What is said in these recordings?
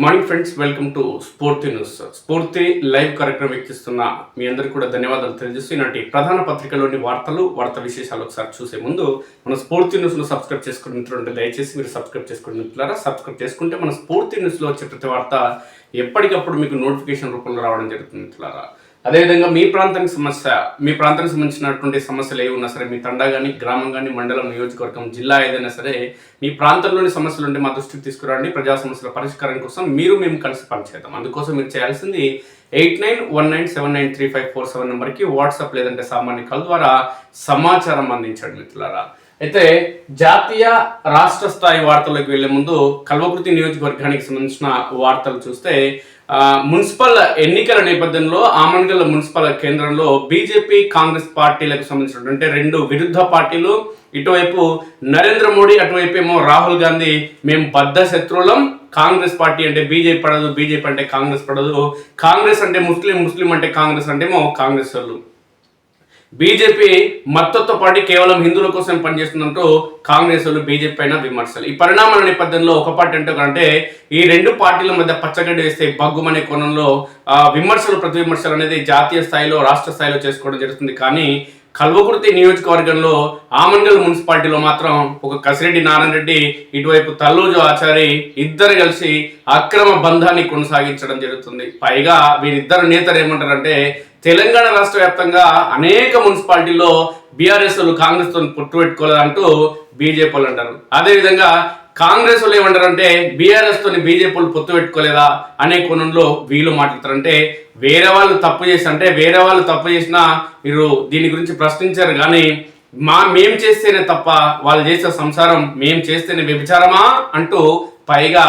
Good morning friends, welcome to స్ఫూర్తి news. స్ఫూర్తి live కార్యక్రమం వీక్షిస్తున్న మీ అందరికీ కూడా ధన్యవాదాలు తెలియజేస్తూ ఈనాటి ప్రధాన పత్రికలోని వార్తా విశేషాలు ఒకసారి చూసే ముందు మన స్ఫూర్తి న్యూస్ను సబ్స్క్రైబ్ చేసుకున్న మిత్రులు దయచేసి మీరు సబ్స్క్రైబ్ చేసుకున్న మిత్రులారా, సబ్స్క్రైబ్ చేసుకుంటే మన స్ఫూర్తి న్యూస్లో వచ్చే ప్రతి వార్త ఎప్పటికప్పుడు మీకు నోటిఫికేషన్ రూపంలో రావడం జరుగుతుంది మిత్రులారా. అదేవిధంగా మీ ప్రాంతానికి సంబంధించినటువంటి సమస్యలు ఏవి ఉన్నా సరే, మీ తండా కానీ, గ్రామం కానీ, మండలం, నియోజకవర్గం, జిల్లా ఏదైనా సరే, మీ ప్రాంతంలోని సమస్యలు ఉంటే మా దృష్టికి తీసుకురండి. ప్రజా సమస్యల పరిష్కారం కోసం మేము కలిసి పనిచేద్దాం. అందుకోసం మీరు చేయాల్సింది 8919793547 నెంబర్కి వాట్సాప్ లేదంటే సామాన్య కాల్ ద్వారా సమాచారం అందించండి మిత్రులారా. అయితే జాతీయ రాష్ట్ర స్థాయి వార్తలకు వెళ్లే ముందు కల్వకుర్తి నియోజకవర్గానికి సంబంధించిన వార్తలు చూస్తే, మున్సిపల్ ఎన్నికల నేపథ్యంలో ఆమన్గల్ మున్సిపల్ కేంద్రంలో బీజేపీ కాంగ్రెస్ పార్టీలకు సంబంధించినటువంటి రెండు విరుద్ధ పార్టీలు, ఇటువైపు నరేంద్ర మోడీ, అటువైపు ఏమో రాహుల్ గాంధీ, మేము బద్ధ శత్రువులం, కాంగ్రెస్ పార్టీ అంటే బీజేపీ పడదు, బీజేపీ అంటే కాంగ్రెస్ పడదు, కాంగ్రెస్ అంటే ముస్లిం అంటే కాంగ్రెస్ అంటేమో కాంగ్రెస్ వాళ్ళు, బీజేపీ మద్దతుతో పాటు కేవలం హిందువుల కోసం పనిచేస్తుందంటూ కాంగ్రెస్ వాళ్ళు బీజేపీ పైన విమర్శలు. ఈ పరిణామాల నేపథ్యంలో ఒక పార్టీ అంటే ఈ రెండు పార్టీల మధ్య పచ్చగడ్డి వేస్తే బగ్గుమనే కోణంలో విమర్శలు ప్రతి విమర్శలు అనేది జాతీయ స్థాయిలో, రాష్ట్ర స్థాయిలో చేసుకోవడం జరుగుతుంది. కానీ కల్వకుర్తి నియోజకవర్గంలో ఆమన్గల్ మున్సిపాలిటీలో మాత్రం ఒక కసిరెడ్డి నారాయణ రెడ్డి, ఇటువైపు తల్లూజు ఆచారి ఇద్దరు కలిసి అక్రమ బంధాన్ని కొనసాగించడం జరుగుతుంది. పైగా వీరిద్దరు నేతలు ఏమంటారంటే, తెలంగాణ రాష్ట్ర వ్యాప్తంగా అనేక మున్సిపాలిటీల్లో బీఆర్ఎస్ వాళ్ళు కాంగ్రెస్ తో పొట్టు పెట్టుకోలేదంటూ బీజేపీ వాళ్ళు అంటారు. అదేవిధంగా కాంగ్రెస్ వాళ్ళు ఏమంటారంటే, బీఆర్ఎస్ తోని బీజేపీ వాళ్ళు పొత్తు పెట్టుకోలేదా అనే కోణంలో వీళ్ళు మాట్లాడతారంటే, వేరే వాళ్ళు తప్పు చేసినా మీరు దీని గురించి ప్రశ్నించారు కానీ మేము చేస్తేనే తప్ప, వాళ్ళు చేసే సంసారం మేము చేస్తేనే వ్యభిచారమా అంటూ పైగా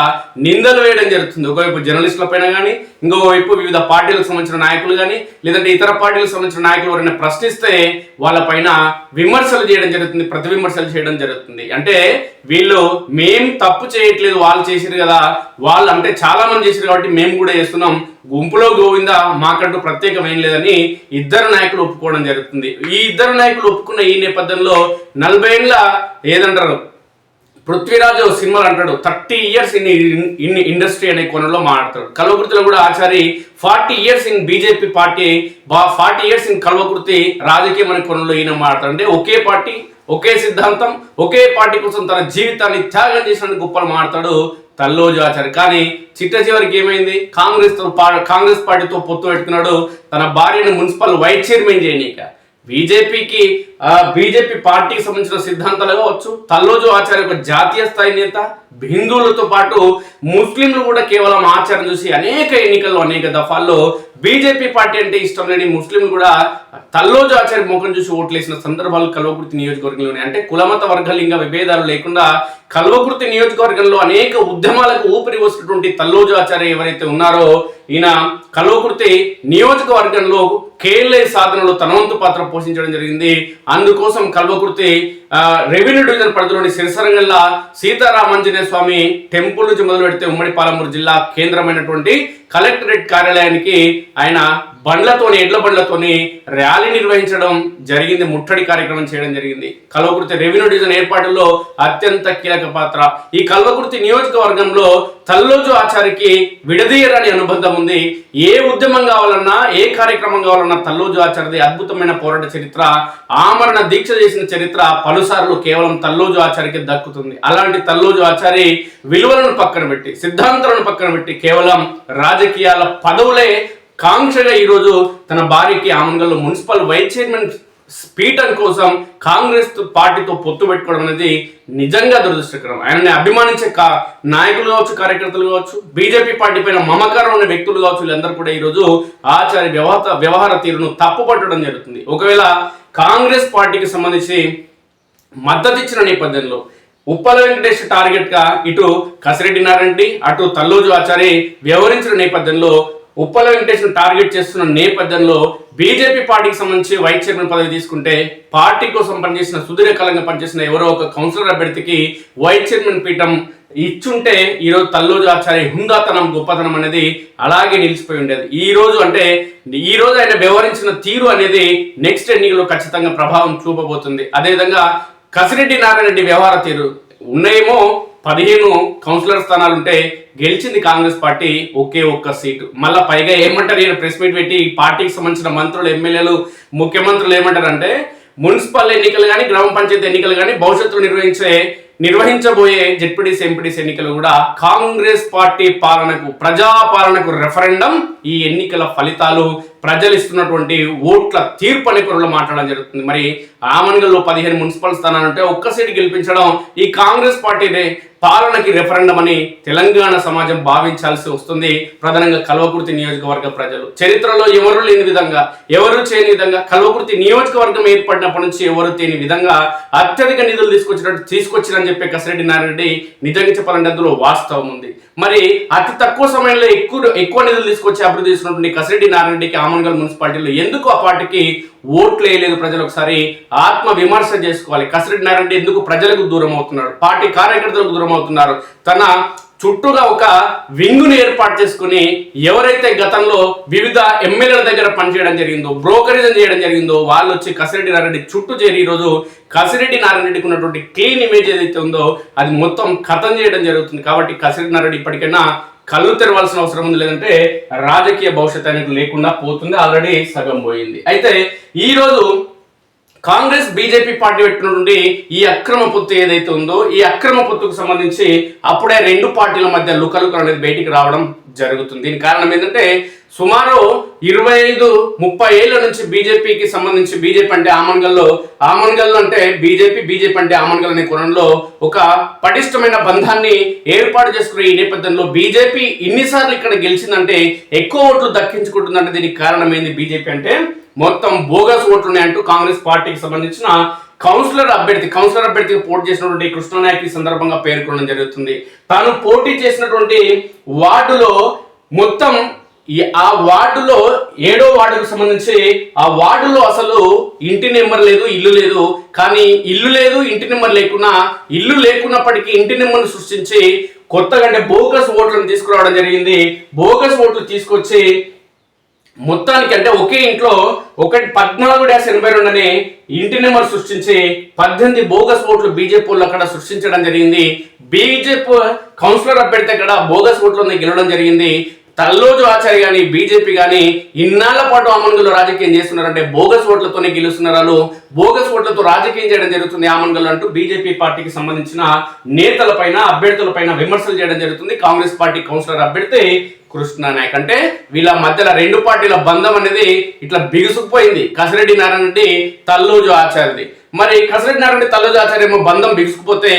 నిందలు వేయడం జరుగుతుంది. ఒకవైపు జర్నలిస్టుల పైన కానీ, ఇంకోవైపు వివిధ పార్టీలకు సంబంధించిన నాయకులు కానీ, లేదంటే ఇతర పార్టీలకు సంబంధించిన నాయకులు ఎవరైనా ప్రశ్నిస్తే వాళ్ళ పైన విమర్శలు చేయడం జరుగుతుంది, ప్రతి విమర్శలు చేయడం జరుగుతుంది. అంటే వీళ్ళు మేం తప్పు చేయట్లేదు, వాళ్ళు చేసిరు కదా, వాళ్ళు అంటే చాలా మంది చేసిరు కాబట్టి మేము కూడా చేస్తున్నాం, గుంపులో గోవిందా మాకంటూ ప్రత్యేకం ఏం లేదని ఇద్దరు నాయకులు ఒప్పుకోవడం జరుగుతుంది. ఈ ఇద్దరు నాయకులు ఒప్పుకున్న ఈ నేపథ్యంలో 40 ఏళ్ళ ఏదంటారు పృథ్వీరాజు సినిమాలు అంటాడు, 30 years ఇన్ ఇండస్ట్రీ అనే కోణంలో మాట్లాడతాడు. కల్వకుర్తిలో కూడా Achari 40 years in BJP party, 40 years in Kalwakurthy రాజకీయం అనే కోణంలో ఈయన మాట్లాడతాడు. అంటే ఒకే పార్టీ, ఒకే సిద్ధాంతం, ఒకే పార్టీ కోసం తన జీవితాన్ని త్యాగం చేసిన గొప్పలు మాట్లాడతాడు తల్లోజు ఆచారి. కానీ చిట్ట చివరికి ఏమైంది, కాంగ్రెస్ పార్టీతో పొత్తు పెట్టుకున్నాడు, తన భార్యను మున్సిపల్ వైస్ చైర్మన్ చేయనీక. బీజేపీ పార్టీకి సంబంధించిన సిద్ధాంతాలు కావచ్చు, తల్లోజు ఆచార్య ఒక జాతీయ స్థాయి నేత, హిందువులతో పాటు ముస్లింలు కూడా కేవలం ఆచారం చూసి అనేక ఎన్నికల్లో అనేక దఫాల్లో బీజేపీ పార్టీ అంటే ఇష్టం లేని ముస్లింలు కూడా తల్లోజు ఆచార్య ముఖం చూసి ఓట్లేసిన సందర్భాలు కల్వకుర్తి నియోజకవర్గంలోనే. అంటే కులమత వర్గలింగ విభేదాలు లేకుండా కల్వకుర్తి నియోజకవర్గంలో అనేక ఉద్యమాలకు ఊపిరి వస్తున్నటువంటి తల్లోజు ఆచార్య ఎవరైతే ఉన్నారో, ఈయన కల్వకుర్తి నియోజకవర్గంలో కేఎల్ఐ సాధనలో తన వంతు పాత్ర పోషించడం జరిగింది. అందుకోసం కల్వకుర్తి రెవెన్యూ డివిజన్ పరిధిలోని సిరిసరంగల్లా సీతారామాంజనేయ స్వామి టెంపుల్ నుంచి మొదలు పెడితే ఉమ్మడి పాలమూరు జిల్లా కేంద్రమైనటువంటి కలెక్టరేట్ కార్యాలయానికి ఆయన ఎడ్ల బండ్లతోని ర్యాలీ నిర్వహించడం జరిగింది, ముట్టడి కార్యక్రమం చేయడం జరిగింది. కల్వకుర్తి రెవెన్యూ డివిజన్ ఏర్పాటులో అత్యంత కీలక పాత్ర. ఈ కల్వకుర్తి నియోజకవర్గంలో తల్లోజు ఆచారికి విడదీయరాని అనుబంధం ఉంది. ఏ ఉద్యమం కావాలన్నా, ఏ కార్యక్రమం కావాలన్నా తల్లోజు ఆచారిది అద్భుతమైన పోరాట చరిత్ర, ఆమరణ దీక్ష చేసిన చరిత్ర పలుసార్లు కేవలం తల్లోజు ఆచారికి దక్కుతుంది. అలాంటి తల్లోజు ఆచారి విలువలను పక్కన పెట్టి, సిద్ధాంతాలను పక్కన పెట్టి కేవలం రాజకీయాల పదవులే కాంక్షగా ఈరోజు తన భార్యకి ఆమన్గల్లో మున్సిపల్ వైస్ చైర్మన్ పీఠం కోసం కాంగ్రెస్ పార్టీతో పొత్తు పెట్టుకోవడం అనేది నిజంగా దురదృష్టకరం. ఆయనని అభిమానించే నాయకులు కావచ్చు, కార్యకర్తలు కావచ్చు, బీజేపీ పార్టీ పైన మమకారం ఉన్న వ్యక్తులు కావచ్చు, వీళ్ళందరూ కూడా ఈరోజు ఆచార్య వ్యవహార తీరును తప్పుపట్టడం జరుగుతుంది. ఒకవేళ కాంగ్రెస్ పార్టీకి సంబంధించి మద్దతు ఇచ్చిన నేపథ్యంలో ఉప్పల వెంకటేష్ టార్గెట్ గా ఇటు కసిరెడ్డి నారాయణ రెడ్డి, అటు తల్లోజు ఆచారి వ్యవహరించిన నేపథ్యంలో, ఉప్పల వెంకటేష్ టార్గెట్ చేస్తున్న నేపథ్యంలో బీజేపీ పార్టీకి సంబంధించి వైస్ చైర్మన్ పదవి తీసుకుంటే, పార్టీ కోసం పనిచేసిన సుదీర్ఘకాలంగా పనిచేసిన ఎవరో ఒక కౌన్సిలర్ అభ్యర్థికి వైస్ చైర్మన్ పీఠం ఇచ్చుంటే ఈరోజు తల్లోజు ఆచార్య హుందాతనం, గొప్పతనం అనేది అలాగే నిలిచిపోయి ఉండేది. ఈ రోజు ఆయన వ్యవహరించిన తీరు అనేది నెక్స్ట్ ఎన్నికల్లో ఖచ్చితంగా ప్రభావం చూపబోతుంది. అదేవిధంగా కసిరెడ్డి నారాయణ రెడ్డి వ్యవహార తీరు ఉన్నాయేమో 15 కౌన్సిలర్ స్థానాలు ఉంటే గెలిచింది కాంగ్రెస్ పార్టీ ఒకే ఒక్క సీటు. మళ్ళీ పైగా ఏమంటారు, ఈయన ప్రెస్ మీట్ పెట్టి పార్టీకి సంబంధించిన మంత్రులు, ఎమ్మెల్యేలు, ముఖ్యమంత్రులు ఏమంటారంటే మున్సిపల్ ఎన్నికలు కానీ, గ్రామ పంచాయతీ ఎన్నికలు కానీ, భవిష్యత్తులో నిర్వహించబోయే జెడ్పీటీసీ, ఎంపీటీసీ ఎన్నికలు కూడా కాంగ్రెస్ పార్టీ పాలనకు, ప్రజాపాలనకు రెఫరెండం. ఈ ఎన్నికల ఫలితాలు ప్రజలు ఇస్తున్నటువంటి ఓట్ల తీర్పు అనే కొరలో మాట్లాడడం జరుగుతుంది. మరి ఆమన్గల్లో 15 మున్సిపల్ స్థానాలు ఉంటే ఒక్క సీటు గెలిపించడం ఈ కాంగ్రెస్ పార్టీదే పాలనకి రెఫరెండం అని తెలంగాణ సమాజం భావించాల్సి వస్తుంది. ప్రధానంగా కల్వకుర్తి నియోజకవర్గ ప్రజలు చరిత్రలో ఎవరు లేని విధంగా, ఎవరు చేయని విధంగా, కల్వకుర్తి నియోజకవర్గం ఏర్పడినప్పటి నుంచి ఎవరు తేని విధంగా అత్యధిక నిధులు తీసుకొచ్చినని చెప్పే కసిరెడ్డి నారాయణ రెడ్డి నిజంగా చెప్పాలంటే అందులో వాస్తవం ఉంది. మరి అతి తక్కువ సమయంలో ఎక్కువ నిధులు తీసుకొచ్చి అభివృద్ధి చేసినటువంటి కసిరెడ్డి నారాయణ రెడ్డికి ఆమన్గల్ మున్సిపాలిటీలో ఎందుకు ఆ పార్టీకి ఓట్లు వేయలేదు ప్రజలు? ఒకసారి ఆత్మ విమర్శ చేసుకోవాలి. కసిరెడ్డి నారాయణ రెడ్డి ఎందుకు ప్రజలకు దూరం అవుతున్నాడు, పార్టీ కార్యకర్తలకు దూరం అవుతున్నారు? తన చుట్టూగా ఒక వింగుని ఏర్పాటు చేసుకుని ఎవరైతే గతంలో వివిధ ఎమ్మెల్యేల దగ్గర పనిచేయడం జరిగిందో, బ్రోకరేజం చేయడం జరిగిందో, వాళ్ళు వచ్చి కసిరెడ్డి నారాయణ రెడ్డి చుట్టూ చేరి ఈరోజు కసిరెడ్డి నారాయణ రెడ్డికి ఉన్నటువంటి క్లీన్ ఇమేజ్ ఏదైతే ఉందో అది మొత్తం ఖతం చేయడం జరుగుతుంది. కాబట్టి కసిరెడ్డి నారాయణ రెడ్డి ఇప్పటికైనా కళ్ళు తెరవాల్సిన అవసరం ఉంది, లేదంటే రాజకీయ భవిష్యత్తు అనేది లేకుండా పోతుంది. ఆల్రెడీ సగం పోయింది. అయితే ఈరోజు కాంగ్రెస్ బీజేపీ పార్టీ పెట్టినటువంటి ఈ అక్రమ పొత్తు ఏదైతే ఉందో, ఈ అక్రమ పొత్తుకు సంబంధించి అప్పుడే రెండు పార్టీల మధ్య లుకలుకలు అనేది బయటికి రావడం జరుగుతుంది. దీని కారణం ఏంటంటే సుమారు 25-30 ఏళ్ల నుంచి బీజేపీకి సంబంధించి, బీజేపీ అంటే ఆమన్గల్ అంటే బీజేపీ అంటే ఆమన్గల్ అనే కోణంలో ఒక పటిష్టమైన బంధాన్ని ఏర్పాటు చేసుకునే ఈ నేపథ్యంలో బీజేపీ ఇన్నిసార్లు ఇక్కడ గెలిచిందంటే, ఎక్కువ ఓట్లు దక్కించుకుంటుందంటే దీనికి కారణం ఏంది? బీజేపీ అంటే మొత్తం బోగస్ ఓట్లు ఉన్నాయంటూ కాంగ్రెస్ పార్టీకి సంబంధించిన కౌన్సిలర్ అభ్యర్థిగా పోటీ చేసినటువంటి కృష్ణనాయక్ ఈ సందర్భంగా పేర్కొనడం జరుగుతుంది. తాను పోటీ చేసినటువంటి వార్డులో మొత్తం ఆ వార్డులో 7వ వార్డుకు సంబంధించి ఆ వార్డులో అసలు ఇంటి నెంబర్ లేదు, ఇల్లు లేదు. కానీ ఇల్లు లేదు, ఇంటి నెంబర్ ఇల్లు లేకున్నప్పటికీ ఇంటి నెంబర్ను సృష్టించి కొత్తగా అంటే బోగస్ ఓట్లను తీసుకురావడం జరిగింది. బోగస్ ఓట్లు తీసుకొచ్చి మొత్తానికి అంటే ఒకే ఇంట్లో 14-82 అనే ఇంటి నెంబర్ సృష్టించి 18 బోగస్ ఓట్లు బీజేపీ వాళ్ళు అక్కడ సృష్టించడం జరిగింది. బీజేపీ కౌన్సిలర్ అభ్యర్థి అక్కడ బోగస్ ఓట్లను గెలవడం జరిగింది. తల్లోజు ఆచార్య కానీ బీజేపీ కానీ ఇన్నాళ్ల పాటు ఆమన్గల్లో రాజకీయం చేస్తున్నారంటే బోగస్ ఓట్లతోనే గెలుస్తున్నారు, బోగస్ ఓట్లతో రాజకీయం చేయడం జరుగుతుంది ఆమన్గల్ అంటూ బీజేపీ పార్టీకి సంబంధించిన నేతలపైన, అభ్యర్థులపైన విమర్శలు చేయడం జరుగుతుంది. కాంగ్రెస్ పార్టీ కౌన్సిలర్ అభ్యర్థి కృష్ణనాయక్ అంటే వీళ్ళ మధ్యలో రెండు పార్టీల బంధం అనేది ఇట్లా బిగుసుకుపోయింది. కసిరెడ్డి నారాయణ రెడ్డి, తల్లోజు ఆచార్యది. మరి కసిరెడ్డి నారాయణ రెడ్డి, తల్లోజు ఆచార్య ఏమో బంధం బిగుసుకుపోతే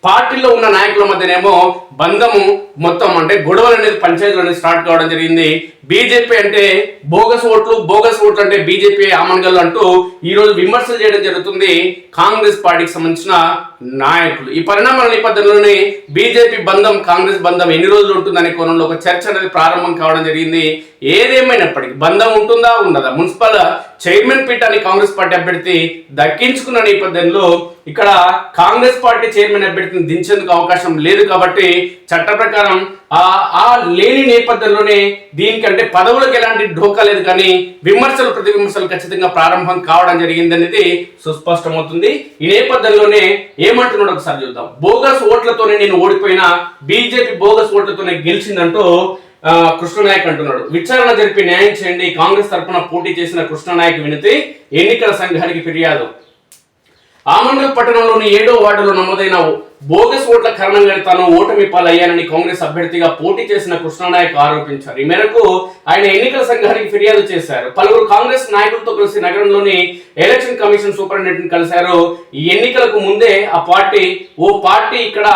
పార్టీలో ఉన్న నాయకుల మధ్యనేమో బంధము మొత్తం అంటే గొడవలు అనేది, పంచాయతీలు అనేది స్టార్ట్ కావడం జరిగింది. బీజేపీ అంటే బోగస్ ఓట్లు అంటే బీజేపీ ఆమన్గల్ అంటూ ఈ రోజు విమర్శలు చేయడం జరుగుతుంది కాంగ్రెస్ పార్టీకి సంబంధించిన నాయకులు. ఈ పరిణామాల నేపథ్యంలోనే బీజేపీ బంధం, కాంగ్రెస్ బంధం ఎన్ని రోజులు ఉంటుందనే కోణంలో ఒక చర్చ అనేది ప్రారంభం కావడం జరిగింది. ఏదేమైనప్పటికీ బంధం ఉంటుందా ఉండదా? మున్సిపల్ చైర్మన్ పీఠాన్ని కాంగ్రెస్ పార్టీ అభ్యర్థి దక్కించుకున్న నేపథ్యంలో ఇక్కడ కాంగ్రెస్ పార్టీ చైర్మన్ అభ్యర్థిని దించేందుకు అవకాశం లేదు. కాబట్టి చట్ట ప్రకారం ఆ లేని నేపథ్యంలోనే దీనికంటే పదవులకు ఎలాంటి ఢోకా లేదు, కానీ విమర్శలు, ప్రతి విమర్శలు ఖచ్చితంగా ప్రారంభం కావడం జరిగింది అనేది సుస్పష్టమవుతుంది. ఈ నేపథ్యంలోనే ఏమంటున్నాడు ఒకసారి చూద్దాం. బోగస్ ఓట్లతోనే నేను ఓడిపోయినా, బీజేపీ బోగస్ ఓట్లతోనే గెలిచిందంటూ కృష్ణనాయక్ అంటున్నాడు. విచారణ జరిపి న్యాయం చేయండి. కాంగ్రెస్ తరఫున పోటీ చేసిన కృష్ణనాయక్ వినతి ఎన్నికల సంఘానికి ఫిర్యాదు. ఆమన్గల్ పట్టణంలోని 7వ వార్డులో నమోదైన బోగస్ ఓట్ల కారణంగా తాను ఓటమి పాలయ్యానని కాంగ్రెస్ అభ్యర్థిగా పోటీ చేసిన కృష్ణనాయక్ ఆరోపించారు. ఈ మేరకు ఆయన ఎన్నికల సంఘానికి ఫిర్యాదు చేశారు. పలువురు కాంగ్రెస్ నాయకులతో కలిసి నగరంలోని ఎలక్షన్ కమిషన్ సూపరింటెండెంట్ కలిశారు. ఈ ఎన్నికలకు ముందే ఓ పార్టీ ఇక్కడ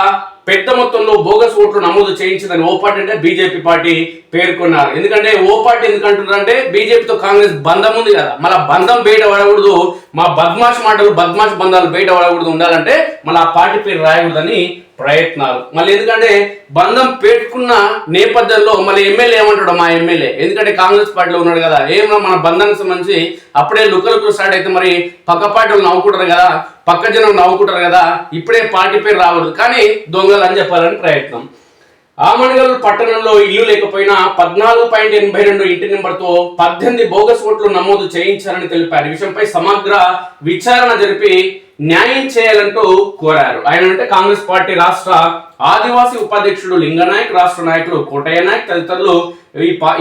పెద్ద మొత్తంలో బోగస్ ఓట్లు నమోదు చేయించిందని ఓ పార్టీ అంటే బీజేపీ పార్టీ పేర్కొన్నారు. ఎందుకంటే ఓ పార్టీ ఎందుకు అంటున్నారంటే బీజేపీతో కాంగ్రెస్ బంధం ఉంది కదా, మళ్ళీ బంధం బయట పడకూడదు, మా బద్మాష్ బంధాలు బయట పడకూడదు ఉండాలంటే మళ్ళీ ఆ పార్టీ పేరు రాయకూడదని ప్రయత్నాలు. మళ్ళీ ఎందుకంటే బంధం పెట్టుకున్న నేపథ్యంలో మళ్ళీ ఎమ్మెల్యే ఏమంటాడు, మా ఎమ్మెల్యే ఎందుకంటే కాంగ్రెస్ పార్టీలో ఉన్నాడు కదా, ఏమో మన బంధానికి సంబంధించి అప్పుడే లుకలుకు స్టార్ట్ అయితే మరి పక్క పార్టీలు నవ్వుకుంటారు కదా, పక్క జనం నవ్వుకుంటారు కదా, ఇప్పుడే పార్టీ పేరు రాకూడదు కానీ దొంగలు అని చెప్పాలని ప్రయత్నం. ఆమన్గల్ పట్టణంలో ఇల్లు లేకపోయినా 14.82 ఇంటి నెంబర్తో 18 బోగస్ ఓట్లు నమోదు చేయించారని తెలిపారు. ఈ విషయంపై సమగ్ర విచారణ జరిపి న్యాయం చేయాలంటూ కోరారు. ఆయన అంటే కాంగ్రెస్ పార్టీ రాష్ట్ర ఆదివాసీ ఉపాధ్యక్షుడు లింగనాయక్, రాష్ట్ర నాయకులు కోటయ్య నాయక్ తదితరులు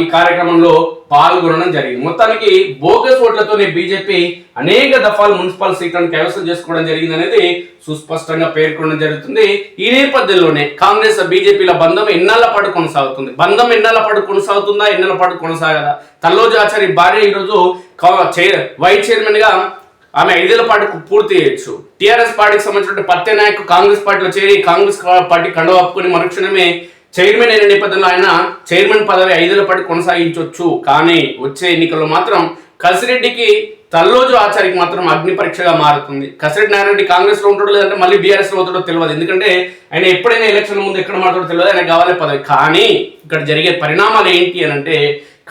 ఈ కార్యక్రమంలో పాల్గొనడం జరిగింది. మొత్తానికి బోగస్ ఓట్లతోనే బీజేపీ అనేక దఫాలు మున్సిపల్ సీట్లను కైవసం చేసుకోవడం జరిగింది అనేది సుస్పష్టంగా పేర్కొనడం జరుగుతుంది. ఈ నేపథ్యంలోనే కాంగ్రెస్ బీజేపీల బంధం ఎన్నాళ్ల పాటు కొనసాగుతుంది? బంధం ఎన్నాళ్ల పాటు కొనసాగుతుందా, ఎన్నాళ్ల పాటు కొనసాగదా? తల్లోజు ఆచారి భార్య ఈరోజు వైస్ చైర్మన్ గా ఆమె 5 ఏళ్ల పాటు పూర్తి చేయొచ్చు. టీఆర్ఎస్ పార్టీకి సంబంధించిన పత్తే నాయక్ కాంగ్రెస్ పార్టీలో చేరి కాంగ్రెస్ పార్టీ కండువా కప్పుకొని మరుక్షణమే చైర్మన్ అయిన నేపథ్యంలో ఆయన చైర్మన్ పదవి 5 ఏళ్ల పాటు కొనసాగించవచ్చు. కానీ వచ్చే ఎన్నికల్లో మాత్రం కసిరెడ్డికి తల్లోజు ఆచారికి మాత్రం అగ్ని పరీక్షగా మారుతుంది. కసిరెడ్డి నారాయణ కాంగ్రెస్ లో ఉంటాడో లేదంటే మళ్ళీ బీఆర్ఎస్ లో అవుతాడో తెలియదు. ఎందుకంటే ఆయన ఎప్పుడైనా ఎలక్షన్ ముందు ఎక్కడ మాట్లాడో తెలియదు, ఆయన కావాలి పదవి. కానీ ఇక్కడ జరిగే పరిణామాలు ఏంటి అని అంటే,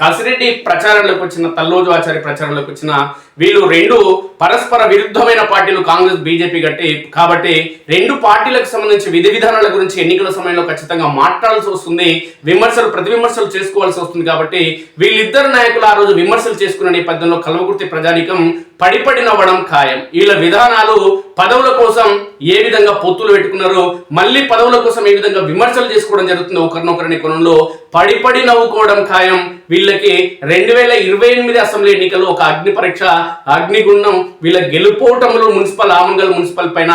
కసిరెడ్డి ప్రచారంలోకి వచ్చిన, తల్లోజు ఆచారి ప్రచారంలోకి వచ్చిన వీళ్ళు రెండు పరస్పర విరుద్ధమైన పార్టీలు కాంగ్రెస్ బీజేపీ కాబట్టి రెండు పార్టీలకు సంబంధించి విధి విధానాల గురించి ఎన్నికల సమయంలో ఖచ్చితంగా మాట్లాడాల్సి వస్తుంది, ప్రతి విమర్శలు చేసుకోవాల్సి వస్తుంది. కాబట్టి వీళ్ళిద్దరు నాయకులు ఆ రోజు విమర్శలు చేసుకున్న నేపథ్యంలో కల్వకుర్తి ప్రజానీకం పడి నవ్వడం ఖాయం. వీళ్ళ విధానాలు పదవుల కోసం ఏ విధంగా పొత్తులు పెట్టుకున్నారు, మళ్ళీ పదవుల కోసం ఏ విధంగా విమర్శలు చేసుకోవడం జరుగుతుంది, ఒకరినొకరిని కొనంలో పడి నవ్వుకోవడం ఖాయం. వీళ్ళకి 2028 అసెంబ్లీ ఎన్నికల్లో ఒక అగ్ని పరీక్ష, అగ్నిగుండం వీళ్ళ గెలుపోటములు ఆమంగల్ మున్సిపల్ పైన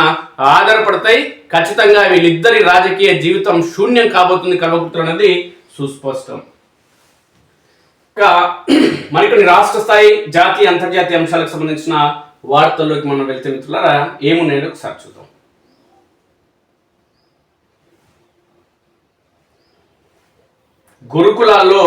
ఆధారపడతాయి. ఖచ్చితంగా వీళ్ళిద్దరి రాజకీయ జీవితం శూన్యం కాబోతుంది కల్వకుర్తి అనేది సుస్పష్టం. మరికొన్ని రాష్ట్ర స్థాయి, జాతీయ, అంతర్జాతీయ అంశాలకు సంబంధించిన వార్తల్లోకి మనం వెళ్తే మిత్రులారా ఏమున్నాయో ఒకసారి చూద్దాం. గురుకులాల్లో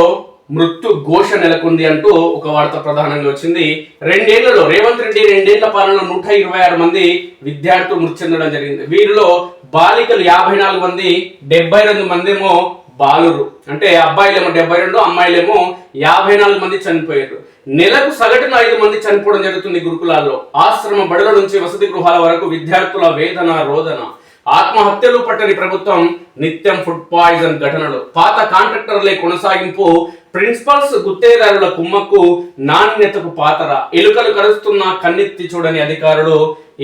మృత్యు ఘోష నెలకొంది అంటూ ఒక వార్త ప్రధానంగా వచ్చింది. రెండేళ్లలో రేవంత్ రెడ్డి 2 ఏళ్ల పాలనలో 126 మంది విద్యార్థులు మృతి చెందడం జరిగింది. వీరిలో బాలికలు 54 మంది, 72 మంది ఏమో బాలురు. అంటే అబ్బాయిలేమో 72, అమ్మాయిలేమో 54 మంది చనిపోయారు. నెలకు సగటున 5 మంది చనిపోవడం జరుగుతుంది గురుకులాల్లో. ఆశ్రమ బడుల నుంచి వసతి గృహాల వరకు విద్యార్థుల వేదన రోదన. ఆత్మహత్యలు పట్టని ప్రభుత్వం, నిత్యం ఫుడ్ పాయిజన్ ఘటనలు. పాత కాంట్రాక్టర్లే కొనసాగింపు, ప్రిన్సిపల్స్ గుత్తేదారుల కుమ్మక్కు, నాణ్యతకు పాతర. ఎలుకలు కరుస్తున్న కన్నెత్తి చూడని అధికారులు,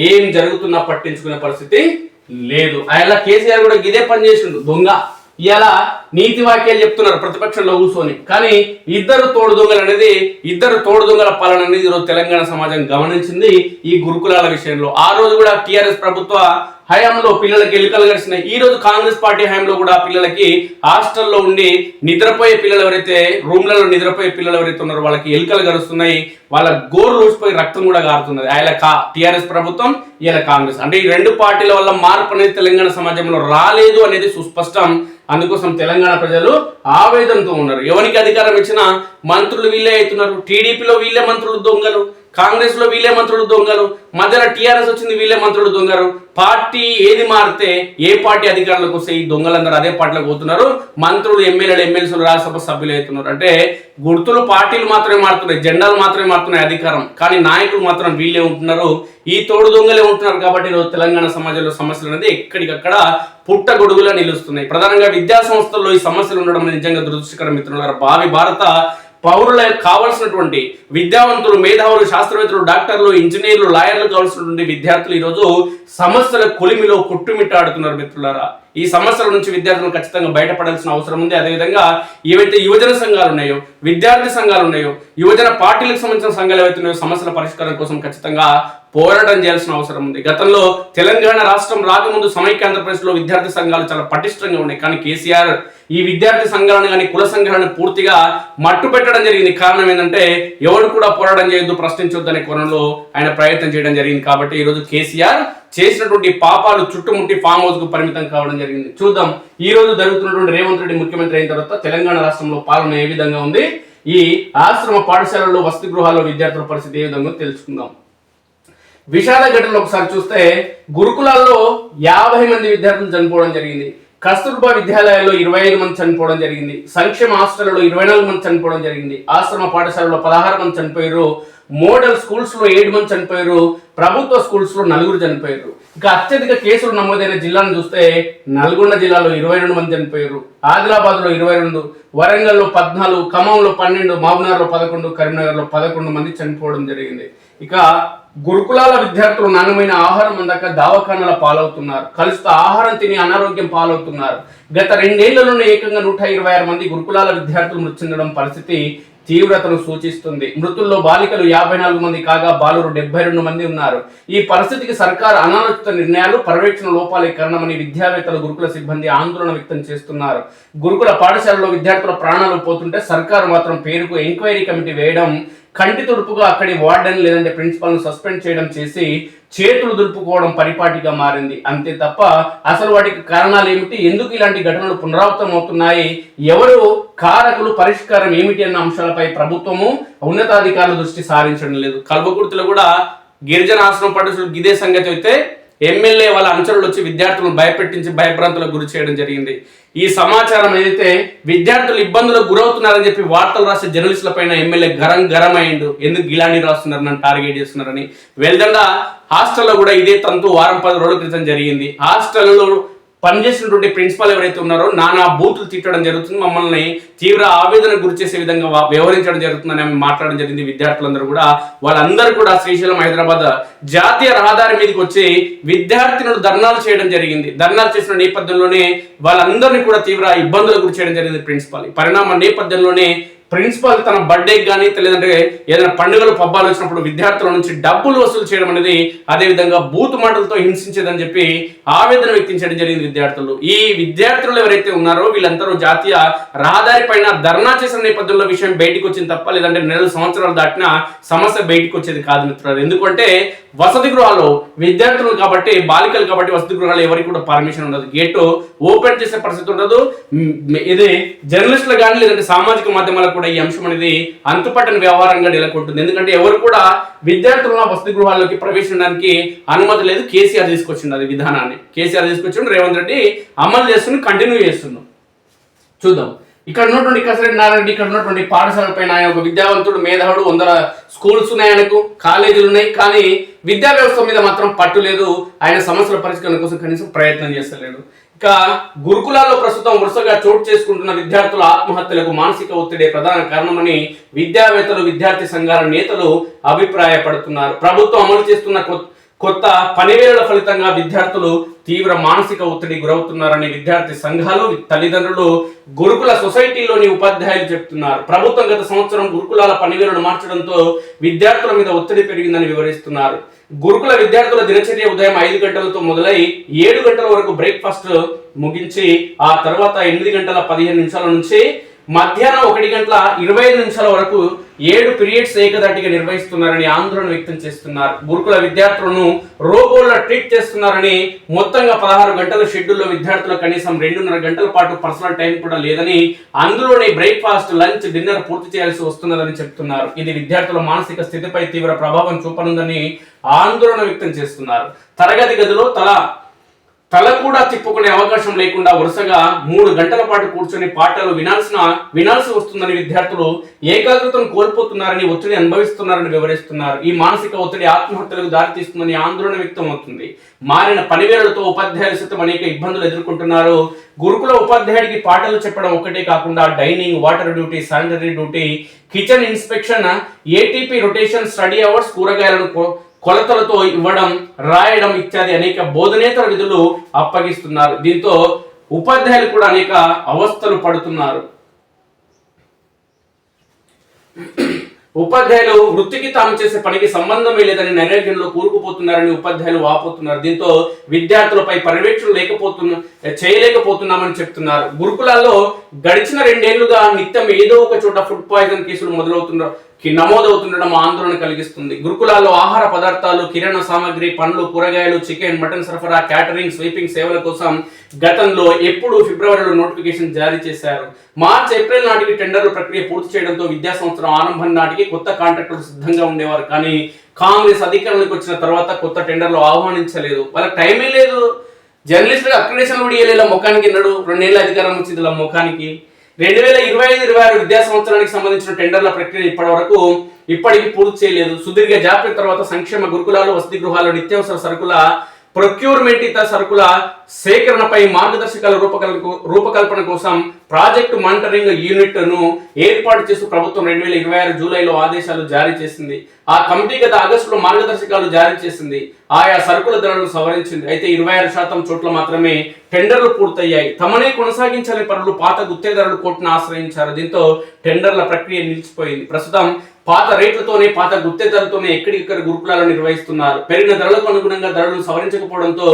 ఏం జరుగుతున్నా పట్టించుకునే పరిస్థితి లేదు. అలా కేసీఆర్ కూడా ఇదే పని చేసిండు, దొంగ. ఇలా నీతి వాక్యాలు చెప్తున్నారు ప్రతిపక్షంలో కూర్చొని. కానీ ఇద్దరు తోడు దొంగల పాలన అనేది ఈరోజు తెలంగాణ సమాజం గమనించింది ఈ గురుకులాల విషయంలో. ఆ రోజు కూడా టీఆర్ఎస్ ప్రభుత్వ హయాంలో పిల్లలకి ఎలుకలు గడిచినాయి. ఈ రోజు కాంగ్రెస్ పార్టీ హయాంలో కూడా పిల్లలకి హాస్టల్లో ఉండి నిద్రపోయే పిల్లలు ఎవరైతే, రూమ్లలో నిద్రపోయే పిల్లలు ఎవరైతే ఉన్నారో వాళ్ళకి ఎలుకలు గడుస్తున్నాయి, వాళ్ళ గోరు ఊసిపోయి రక్తం కూడా కారుతున్నది. టీఆర్ఎస్ ప్రభుత్వం, ఇలా కాంగ్రెస్. అంటే ఈ రెండు పార్టీల వల్ల మార్పు అనేది తెలంగాణ సమాజంలో రాలేదు అనేది సుస్పష్టం. అందుకోసం తెలంగాణ ప్రజలు ఆవేదనతో ఉన్నారు. ఎవరికి అధికారం ఇచ్చినా మంత్రులు వీళ్ళే అవుతున్నారు. టీడీపీలో వీళ్ళే మంత్రులు దొంగలు, కాంగ్రెస్ లో వీళ్ళే మంత్రులు దొంగలు, మధ్యలో టీఆర్ఎస్ వచ్చింది వీళ్ళే మంత్రులు దొంగలు. పార్టీ ఏది మారితే, ఏ పార్టీ అధికారంలోకి వస్తే ఈ దొంగలందరూ అదే పార్టీలోకి పోతున్నారు. మంత్రులు, ఎమ్మెల్యేలు, రాజ్యసభ సభ్యులు అవుతున్నారు. అంటే గుర్తులు పార్టీలు మాత్రమే మారుతున్నాయి, జెండాలు మాత్రమే మారుతున్నాయి అధికారం, కానీ నాయకులు మాత్రం వీళ్ళే ఉంటున్నారు, ఈ తోడు దొంగలే ఉంటున్నారు. కాబట్టి ఈరోజు తెలంగాణ సమాజంలో సమస్యలు అనేది ఎక్కడికక్కడ పుట్టగొడుగులా నిలుస్తున్నాయి. ప్రధానంగా విద్యా సంస్థల్లో ఈ సమస్యలు ఉండడం అనేది నిజంగా దురదృష్టకరం మిత్రులారా. భావి భారత పౌరులకు కావాల్సినటువంటి విద్యావంతులు, మేధావులు, శాస్త్రవేత్తలు, డాక్టర్లు, ఇంజనీర్లు, లాయర్లు కావాల్సినటువంటి విద్యార్థులు ఈరోజు సమస్యల కొలిమిలో కొట్టుమిట్టాడుతున్నారు మిత్రులారా. ఈ సమస్యల నుంచి విద్యార్థులు ఖచ్చితంగా బయటపడాల్సిన అవసరం ఉంది. అదేవిధంగా ఏవైతే యువజన సంఘాలు ఉన్నాయో, విద్యార్థి సంఘాలు ఉన్నాయో, యువజన పార్టీలకు సంబంధించిన సంఘాలు ఏవైతే ఉన్నాయో సమస్యల పరిష్కారం కోసం ఖచ్చితంగా పోరాటం చేయాల్సిన అవసరం ఉంది. గతంలో తెలంగాణ రాష్ట్రం రాకముందు సమైక్య ఆంధ్రప్రదేశ్లో విద్యార్థి సంఘాలు చాలా పటిష్టంగా ఉన్నాయి. కానీ కేసీఆర్ ఈ విద్యార్థి సంఘాలను కానీ కుల సంఘాలను పూర్తిగా మట్టు పెట్టడం జరిగింది. కారణం ఏంటంటే ఎవరు కూడా పోరాటం చేయొద్దు, ప్రశ్నించొద్దు అనే కోణంలో ఆయన ప్రయత్నం చేయడం జరిగింది. కాబట్టి ఈరోజు కేసీఆర్ చేసినటువంటి పాపాలు చుట్టుముట్టి ఫామ్ హౌస్ కు పరిమితం కావడం జరిగింది. చూద్దాం ఈ రోజు జరుగుతున్నటువంటి రేవంత్ రెడ్డి ముఖ్యమంత్రి అయిన తర్వాత తెలంగాణ రాష్ట్రంలో పాలన ఏ విధంగా ఉంది, ఈ ఆశ్రమ పాఠశాలల్లో వసతి గృహాల్లో విద్యార్థుల పరిస్థితి ఏ విధంగా తెలుసుకుందాం. విషాద ఘటనలో ఒకసారి చూస్తే గురుకులాల్లో 50 మంది విద్యార్థులు చనిపోవడం జరిగింది. కస్తూర్బా విద్యాలయాల్లో 25 మంది చనిపోవడం జరిగింది. సంక్షేమ హాస్టల్లో 24 మంది చనిపోవడం జరిగింది. ఆశ్రమ పాఠశాలలో 16 మంది చనిపోయారు. మోడల్ స్కూల్స్ లో 7 మంది చనిపోయారు. ప్రభుత్వ స్కూల్స్ లో 4 చనిపోయారు. ఇక అత్యధిక కేసులు నమోదైన జిల్లాను చూస్తే నల్గొండ జిల్లాలో 22 మంది చనిపోయారు, ఆదిలాబాద్ లో 22, వరంగల్లో 14, ఖమ్మంలో 12, మహబూబ్నగర్ లో 11, కరీంనగర్ లో 11 మంది చనిపోవడం జరిగింది. ఇక గురుకులాల విద్యార్థులు నాణ్యమైన ఆహారం అందక దవాఖానాల పాలవుతున్నారు. కలుషిత ఆహారం తిని అనారోగ్యం పాలవుతున్నారు. గత 2 ఏళ్లలోనే ఏకంగా 126 మంది గురుకులాల విద్యార్థులు మృతి చెందడం పరిస్థితి తీవ్రతను సూచిస్తుంది. మృతుల్లో బాలికలు 54 మంది కాగా బాలురు 72 మంది ఉన్నారు. ఈ పరిస్థితికి సర్కారు అనాలోచిత నిర్ణయాలు, పర్యవేక్షణ లోపాలే కారణమని విద్యావేత్తలు, గురుకుల సిబ్బంది ఆందోళన వ్యక్తం చేస్తున్నారు. గురుకుల పాఠశాలలో విద్యార్థుల ప్రాణాలు పోతుంటే సర్కారు మాత్రం పేరుకు ఎంక్వైరీ కమిటీ వేయడం, కంటి తుడుపుగా అక్కడి వార్డెన్ లేదంటే ప్రిన్సిపల్ను సస్పెండ్ చేయడం చేసి చేతులు దులుపుకోవడం పరిపాటిగా మారింది. అంతే తప్ప అసలు వాటికి కారణాలు ఏమిటి, ఎందుకు ఇలాంటి ఘటనలు పునరావృతం అవుతున్నాయి, ఎవరు కారకులు, పరిష్కారం ఏమిటి అన్న అంశాలపై ప్రభుత్వము, ఉన్నతాధికారుల దృష్టి సారించడం లేదు. కల్వకుర్తిలో కూడా గిరిజన ఆశ్రమం పట్టు ఇదే సంగతి అయితే ఎమ్మెల్యే వాళ్ళ అనుచరులు వచ్చి విద్యార్థులను భయపెట్టించి భయభ్రాంతులకు గురి చేయడం జరిగింది. ఈ సమాచారం ఏదైతే విద్యార్థులు ఇబ్బందులకు గురవుతున్నారని చెప్పి వార్తలు రాసే జర్నలిస్టుల పైన ఎమ్మెల్యే గరం అయిండు. ఎందుకు ఇలాంటి రాస్తున్నారు, నన్ను టార్గెట్ చేస్తున్నారని. వెల్దండ హాస్టల్లో కూడా ఇదే తంతు వారం 10 రోజుల క్రితం జరిగింది. హాస్టల్లో పనిచేసినటువంటి ప్రిన్సిపల్ ఎవరైతే ఉన్నారో నానా బూతులు తిట్టడం జరుగుతుంది, మమ్మల్ని తీవ్ర ఆవేదన గురి చేసే విధంగా వ్యవహరించడం జరుగుతుందని ఆమె మాట్లాడడం జరిగింది. విద్యార్థులందరూ కూడా వాళ్ళందరూ కూడా శ్రీశైలం హైదరాబాద్ జాతీయ రహదారి మీదకి వచ్చి విద్యార్థినులు ధర్నాలు చేయడం జరిగింది. ధర్నాలు చేసిన నేపథ్యంలోనే వాళ్ళందరినీ కూడా తీవ్ర ఇబ్బందులకు గురి చేయడం జరిగింది ప్రిన్సిపల్. ఈ పరిణామ నేపథ్యంలోనే ప్రిన్సిపల్ తన బర్త్డేకి కానీ లేదంటే ఏదైనా పండుగలు పబ్బాలు వచ్చినప్పుడు విద్యార్థుల నుంచి డబ్బులు వసూలు చేయడం అనేది, అదేవిధంగా బూతు మాటలతో హింసించేదని చెప్పి ఆవేదన వ్యక్తం చేయడం జరిగింది విద్యార్థులు. ఈ విద్యార్థులు ఎవరైతే ఉన్నారో వీళ్ళందరూ జాతీయ రహదారి పైన ధర్నా చేసిన నేపథ్యంలో విషయం బయటకు వచ్చింది తప్ప, లేదంటే 2 సంవత్సరాలు దాటిన సమస్య బయటకు వచ్చేది కాదు మిత్రులు. ఎందుకంటే వసతి గృహాలు విద్యార్థులు కాబట్టి, బాలికలు కాబట్టి వసతి గృహాలు ఎవరికి కూడా పర్మిషన్ ఉండదు, గేటు ఓపెన్ చేసే పరిస్థితి ఉండదు. ఇది జర్నలిస్టులు కానీ లేదంటే సామాజిక మాధ్యమాలకు ఈ అంశం అనేది అంతుపట్టని వ్యవహారంగా నెలకొంటుంది. ఎందుకంటే ఎవరు కూడా విద్యార్థుల వసతి గృహాల్లోకి ప్రవేశించడానికి అనుమతి లేదు. కేసీఆర్ తీసుకొచ్చిండు అది విధానాన్ని. కేసీఆర్ తీసుకొచ్చిండు, రేవంత్ రెడ్డి అమలు చేస్తున్న కంటిన్యూ చేస్తున్నాం. చూద్దాం. ఇక్కడ ఉన్నటువంటి కసిరెడ్డి నారాయణ ఇక్కడ ఉన్నటువంటి పాఠశాల పైన ఆయన ఒక విద్యావంతుడు, మేధావుడు, 100 స్కూల్స్ ఉన్నాయి, ఆయనకు కాలేజీలు ఉన్నాయి, కానీ విద్యా వ్యవస్థ మీద మాత్రం పట్టు లేదు. ఆయన సమస్యల పరిష్కారం కోసం కనీసం ప్రయత్నం చేస్తలేడు. ఇక గురుకులాల్లో ప్రస్తుతం వరుసగా చోటు చేసుకుంటున్న విద్యార్థుల ఆత్మహత్యలకు మానసిక ఒత్తిడే ప్రధాన కారణమని విద్యావేత్తలు, విద్యార్థి సంఘాల నేతలు అభిప్రాయపడుతున్నారు. ప్రభుత్వం అమలు చేస్తున్న కొత్త పనివేళల ఫలితంగా విద్యార్థులు తీవ్ర మానసిక ఒత్తిడి గురవుతున్నారని విద్యార్థి సంఘాలు, తల్లిదండ్రులు, గురుకుల సొసైటీలోని ఉపాధ్యాయులు చెప్తున్నారు. ప్రభుత్వం గత సంవత్సరం గురుకులాల పనివేళను మార్చడంతో విద్యార్థుల మీద ఒత్తిడి పెరిగిందని వివరిస్తున్నారు. గురుకుల విద్యార్థుల దినచర్య ఉదయం 5 గంటలతో మొదలై 7 గంటల వరకు బ్రేక్ఫాస్ట్ ముగించి ఆ తర్వాత 8 గంటల 15 నిమిషాల నుంచి మధ్యాహ్నం 1 గంటల 25 నిమిషాల వరకు 7 పీరియడ్స్ ఏకదాటిగా నిర్వహిస్తున్నారని ఆందోళన వ్యక్తం చేస్తున్నారు. గురుకుల విద్యార్థులను రోబోల్లో ట్రీట్ చేస్తున్నారని, మొత్తంగా 16 గంటల షెడ్యూల్లో విద్యార్థులు కనీసం 2.5 గంటల పాటు పర్సనల్ టైం కూడా లేదని, అందులోనే బ్రేక్ఫాస్ట్, లంచ్, డిన్నర్ పూర్తి చేయాల్సి వస్తున్నదని చెప్తున్నారు. ఇది విద్యార్థుల మానసిక స్థితిపై తీవ్ర ప్రభావం చూపనుందని ఆందోళన వ్యక్తం చేస్తున్నారు. తరగతి గదిలో తల కూడా తిప్పుకునే అవకాశం లేకుండా వరుసగా 3 గంటల పాటు కూర్చొని పాఠాలు వినాల్సి వస్తుందని, విద్యార్థులు ఏకాగ్రతను కోల్పోతున్నారని, ఒత్తిడి అనుభవిస్తున్నారని వివరిస్తున్నారు. ఈ మానసిక ఒత్తిడి ఆత్మహత్యలకు దారితీస్తుందని ఆందోళన వ్యక్తం అవుతుంది. మారిన పనివేళలతో ఉపాధ్యాయులు సైతం అనేక ఇబ్బందులు ఎదుర్కొంటున్నారు. గురుకుల ఉపాధ్యాయుడికి పాఠాలు చెప్పడం ఒక్కటే కాకుండా dining, water duty, sanitary duty, kitchen inspection, ATP rotation, study hours, కూరగాయలను కొలతలతో ఇవ్వడం, రాయడం ఇత్యాది అనేక బోధనేతర విధులు అప్పగిస్తున్నారు. దీంతో ఉపాధ్యాయులు కూడా అనేక అవస్థలు పడుతున్నారు. ఉపాధ్యాయులు వృత్తికి తాము చేసే పనికి సంబంధమే లేదని నైరాగ్యంలో కూరుకుపోతున్నారని ఉపాధ్యాయులు వాపోతున్నారు. దీంతో విద్యార్థులపై పర్యవేక్షణ చేయలేకపోతున్నామని చెప్తున్నారు. గురుకులాల్లో గడిచిన 2 ఏళ్లుగా నిత్యం ఏదో ఒక చోట ఫుడ్ పాయిజన్ కేసులు నమోదవుతుండడం ఆందోళన కలిగిస్తుంది. గురుకులాల్లో ఆహార పదార్థాలు, కిరాణా సామాగ్రి, పండ్లు, కూరగాయలు, చికెన్, మటన్ సరఫరా, క్యాటరింగ్, స్వీపింగ్ సేవల కోసం గతంలో ఎప్పుడు ఫిబ్రవరిలో నోటిఫికేషన్ జారీ చేశారు. మార్చ్, ఏప్రిల్ నాటికి టెండర్ల ప్రక్రియ పూర్తి చేయడంతో విద్యా సంవత్సరం ఆరంభం నాటికి కొత్త కాంట్రాక్టర్లు సిద్ధంగా ఉండేవారు. కానీ కాంగ్రెస్ అధికారంలోకి వచ్చిన తర్వాత కొత్త టెండర్లు ఆహ్వానించలేదు. వాళ్ళకి టైమే లేదు. జర్నలిస్టులకు అక్రిడేషన్ కూడా ఇవ్వలేదు. ముఖానికి ఎన్నడు 2 ఏళ్ళ అధికారం వచ్చింది ఇలా ముఖానికి. 2025-26 విద్యా సంవత్సరానికి సంబంధించిన టెండర్ల ప్రక్రియ ఇప్పటికీ పూర్తి చేయలేదు. సుదీర్ఘ జాప్యం తర్వాత సంక్షేమ గురుకులాలు, వసతి గృహాలు, నిత్యావసర సరుకుల ప్రొక్యూర్మెంట్ ఇతర సరుకుల సేకరణపై మార్గదర్శకాల రూపకల్పన కోసం ప్రాజెక్టు మానిటరింగ్ యూనిట్ ను ఏర్పాటు చేస్తూ ప్రభుత్వం 2026 జూలైలో ఆదేశాలు జారీ చేసింది. ఆ కమిటీ గత ఆగస్టులో మార్గదర్శకాలు జారీ చేసింది. ఆయా సరుకుల ధరలను సవరించింది. అయితే 26% చోట్ల మాత్రమే టెండర్లు పూర్తయ్యాయి. తమనే కొనసాగించాలని పనులు పాత గుత్తేదారులు కోర్టును ఆశ్రయించారు. దీంతో టెండర్ల ప్రక్రియ నిలిచిపోయింది. ప్రస్తుతం పాత రేట్లతోనే పాత గుత్తేదారులతోనే ఎక్కడిక్కడ గురుకులాలను నిర్వహిస్తున్నారు. పెరిగిన ధరలకు అనుగుణంగా ధరలను సవరించకపోవడంతో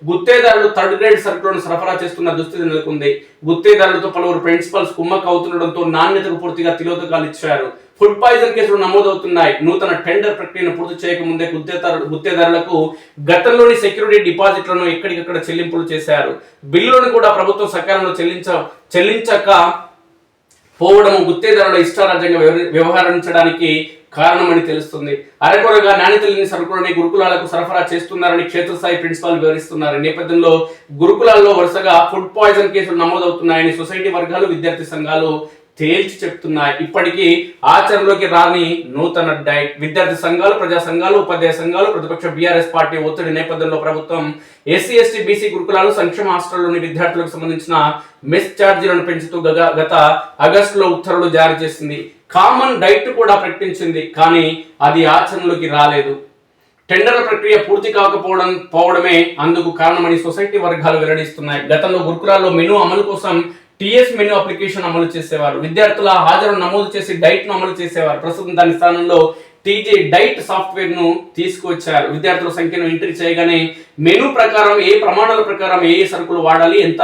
గుత్తేదారులు థర్డ్ గ్రేడ్ సరుకులను సరఫరా చేస్తున్న దుస్థితి నెలకొంది. గుత్తేదారులతో పలువురు ప్రిన్సిపల్స్ కుమ్మక్క అవుతుండడంతో నాణ్యతకు పూర్తిగా తిలోదకాలు ఇచ్చారు. ఫుడ్ పాయిజన్ కేసులు నమోదవుతున్నాయి. నూతన టెండర్ ప్రక్రియను పూర్తి చేయకముందే గుత్తేదారులకు గతంలోని సెక్యూరిటీ డిపాజిట్లను ఎక్కడికక్కడ చెల్లింపులు చేశారు. బిల్లులను కూడా ప్రభుత్వం సకాలంలో చెల్లించక పోవడం గుత్తేదారుల ఇష్టారాజ్యంగా వ్యవహరించడానికి కారణమని తెలుస్తుంది. అరకొరగా నాణ్యత లేని సరుకులని గురుకులాలకు సరఫరా చేస్తున్నారని క్షేత్రస్థాయి ప్రిన్సిపాల్ వివరిస్తున్నారు. ఈ నేపథ్యంలో గురుకులాల్లో వరుసగా ఫుడ్ పాయిజన్ కేసులు నమోదవుతున్నాయని సొసైటీ వర్గాలు, విద్యార్థి సంఘాలు తేల్చి చెప్తున్నాయి. ఇప్పటికీ ఆచరణలోకి రాని నూతన డైట్ విద్యార్థి సంఘాలు, ప్రజా సంఘాలు, ఉపాధ్యాయ సంఘాలు, ప్రతిపక్ష బీఆర్ఎస్ పార్టీ ఒత్తిడి నేపథ్యంలో ప్రభుత్వం ఎస్సీ, ఎస్టీ, బీసీ గురుకులాలు, సంక్షేమ హాస్టల్లోని విద్యార్థులకు సంబంధించిన మెస్ ఛార్జీలను పెంచుతూ గత ఆగస్టులో ఉత్తర్వులు జారీ చేసింది. కామన్ డైట్ కూడా ప్రకటించింది. కానీ అది ఆచరణలోకి రాలేదు. టెండర్ల ప్రక్రియ పూర్తి కాకపోవడమే అందుకు కారణమని సొసైటీ వర్గాలు వెల్లడిస్తున్నాయి. గతంలో గురుకులాల్లో మెనూ అమలు కోసం టీఎస్ మెనూ అప్లికేషన్ అమలు చేసేవారు. విద్యార్థుల హాజరు నమోదు చేసి డైట్ ను అమలు చేసేవారు. ప్రస్తుతం దాని స్థానంలో టీజే డైట్ సాఫ్ట్వేర్ ను తీసుకువచ్చారు. విద్యార్థుల సంఖ్యను ఎంట్రీ చేయగానే మెనూ ప్రకారం ఏ ప్రమాణాల ప్రకారం ఏ సరుకులు వాడాలి, ఎంత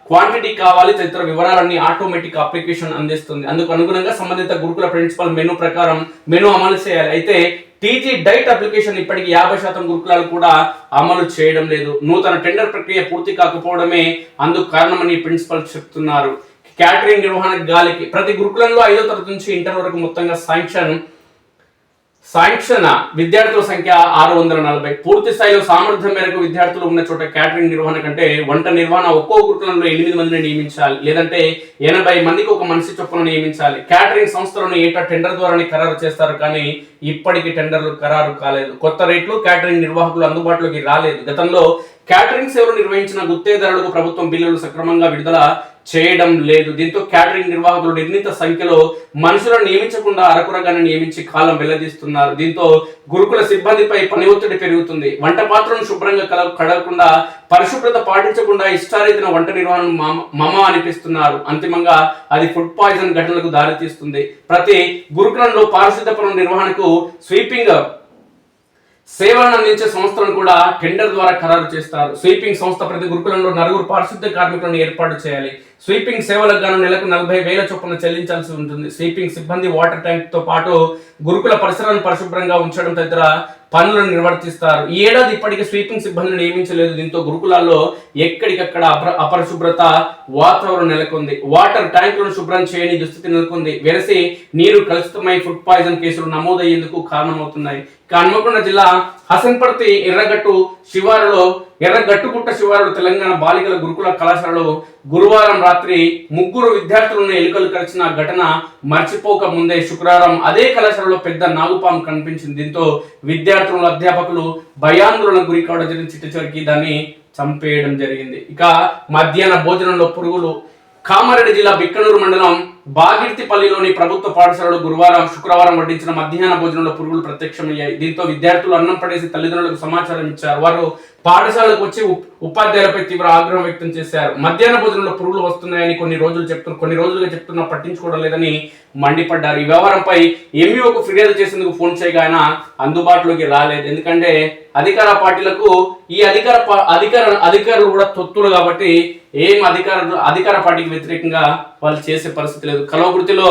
క్వాంటిటీ కావాలి తదితర వివరాలన్నీ ఆటోమేటిక్ అప్లికేషన్ అందిస్తుంది. అందుకు అనుగుణంగా సంబంధిత గురుకుల ప్రిన్సిపల్ మెనూ ప్రకారం మెనూ అమలు చేయాలి. అయితే టీజీ డైట్ అప్లికేషన్ ఇప్పటికి 50% గురుకులాలు కూడా అమలు చేయడం లేదు. నూతన టెండర్ ప్రక్రియ పూర్తి కాకపోవడమే అందుకు కారణమని ప్రిన్సిపల్ చెప్తున్నారు. క్యాటరింగ్ నిర్వహణ గాలికి ప్రతి గురుకులంలో 5వ తరగతి నుంచి ఇంటర్ వరకు మొత్తంగా శాంక్షన్ విద్యార్థుల సంఖ్య 640. పూర్తి స్థాయిలో సామర్థ్యం మేరకు విద్యార్థులు ఉన్న చోట క్యాటరింగ్ నిర్వహణ కంటే వంట నిర్వహణ ఒక్కో గురుకులంలో 8 మందిని నియమించాలి, లేదంటే 80 మందికి ఒక మనిషి చొప్పున నియమించాలి. క్యాటరింగ్ సంస్థలను ఏటా టెండర్ ద్వారానే ఖరారు చేస్తారు. కానీ ఇప్పటికీ టెండర్లు ఖరారు కాలేదు. కొత్త రేట్లు క్యాటరింగ్ నిర్వాహకులు అందుబాటులోకి రాలేదు. గతంలో క్యాటరింగ్ సేవలు నిర్వహించిన గుత్తేదారులకు ప్రభుత్వం బిల్లులు సక్రమంగా విడుదల చేయడం లేదు. దీంతో క్యాటరింగ్ నిర్వాహకులు నిర్ణీత సంఖ్యలో మనుషులను నియమించకుండా అరకురగానే నియమించి కాలం వెల్లదీస్తున్నారు. దీంతో గురుకుల సిబ్బందిపై పని ఒత్తిడి పెరుగుతుంది. వంట పాత్రను శుభ్రంగా కడగకుండా, పరిశుభ్రత పాటించకుండా ఇష్టారీతిన వంట నిర్వహణ మమ అనిపిస్తున్నారు. అంతిమంగా అది ఫుడ్ పాయిజన్ ఘటనలకు దారితీస్తుంది. ప్రతి గురుకులంలో పారిశుద్ధ పనుల నిర్వహణకు స్వీపింగ్ సేవలను అందించే సంస్థలను కూడా టెండర్ ద్వారా ఖరారు చేస్తారు. స్వీపింగ్ సంస్థ ప్రతి గురుకులంలో 4 పారిశుద్ధ కార్మికులను ఏర్పాటు చేయాలి. స్వీపింగ్ సేవలకు గాను నెలకు 40,000 చొప్పున చెల్లించాల్సి ఉంటుంది. స్వీపింగ్ సిబ్బంది వాటర్ ట్యాంక్ తో పాటు గురుకుల పరిసరాలను పరిశుభ్రంగా ఉంచడం తదితర పనులను నిర్వర్తిస్తారు. ఈ ఏడాది ఇప్పటికీ స్వీపింగ్ సిబ్బందిని నియమించలేదు. దీంతో గురుకులాల్లో ఎక్కడికక్కడ అపరిశుభ్రత వాతావరణం నెలకొంది. వాటర్ ట్యాంకులను శుభ్రం చేయని దుస్థితి నెలకొంది. వెరసి నీరు కలుషితమై ఫుడ్ పాయిజన్ కేసులు నమోదయ్యేందుకు కారణమవుతున్నాయి. హన్మకొండ జిల్లా హసన్పర్తి ఎర్రగట్టుగుట్ట శివారులో తెలంగాణ బాలికల గురుకుల కళాశాలలో గురువారం రాత్రి 3 విద్యార్థులను ఎలుకలు కరిచిన ఘటన మర్చిపోక ముందే శుక్రవారం అదే కళాశాలలో పెద్ద నాగుపాము కనిపించింది. దీంతో విద్యార్థులు, అధ్యాపకులు భయాందోళనకు గురి కావడం జరిగింది. చిట్ట దాన్ని చంపేయడం జరిగింది. ఇక మధ్యాహ్న భోజనంలో పురుగులు. కామారెడ్డి జిల్లా బిక్కనూరు మండలం బాగిర్తిపల్లిలోని ప్రభుత్వ పాఠశాలలో శుక్రవారం వడ్డించిన మధ్యాహ్న భోజనంలో పురుగులు ప్రత్యక్షమయ్యాయి. దీంతో విద్యార్థులు అన్నం పడేసి తల్లిదండ్రులకు సమాచారం ఇచ్చారు. వారు పాఠశాలకు వచ్చి ఉపాధ్యాయులపై తీవ్ర ఆగ్రహం వ్యక్తం చేశారు. మధ్యాహ్న భోజనంలో పురుగులు వస్తున్నాయని కొన్ని రోజులుగా చెప్తున్నా పట్టించుకోవడం లేదని మండిపడ్డారు. ఈ వ్యవహారంపై ఎంఈఓకు ఫిర్యాదు చేసేందుకు ఫోన్ చేయగా ఆయన అందుబాటులోకి రాలేదు. ఎందుకంటే అధికార పార్టీలకు ఈ అధికారులు కూడా తొత్తులు కాబట్టి ఏం అధికార పార్టీకి వ్యతిరేకంగా వాళ్ళు చేసే పరిస్థితి లేదు. కల్వకుర్తిలో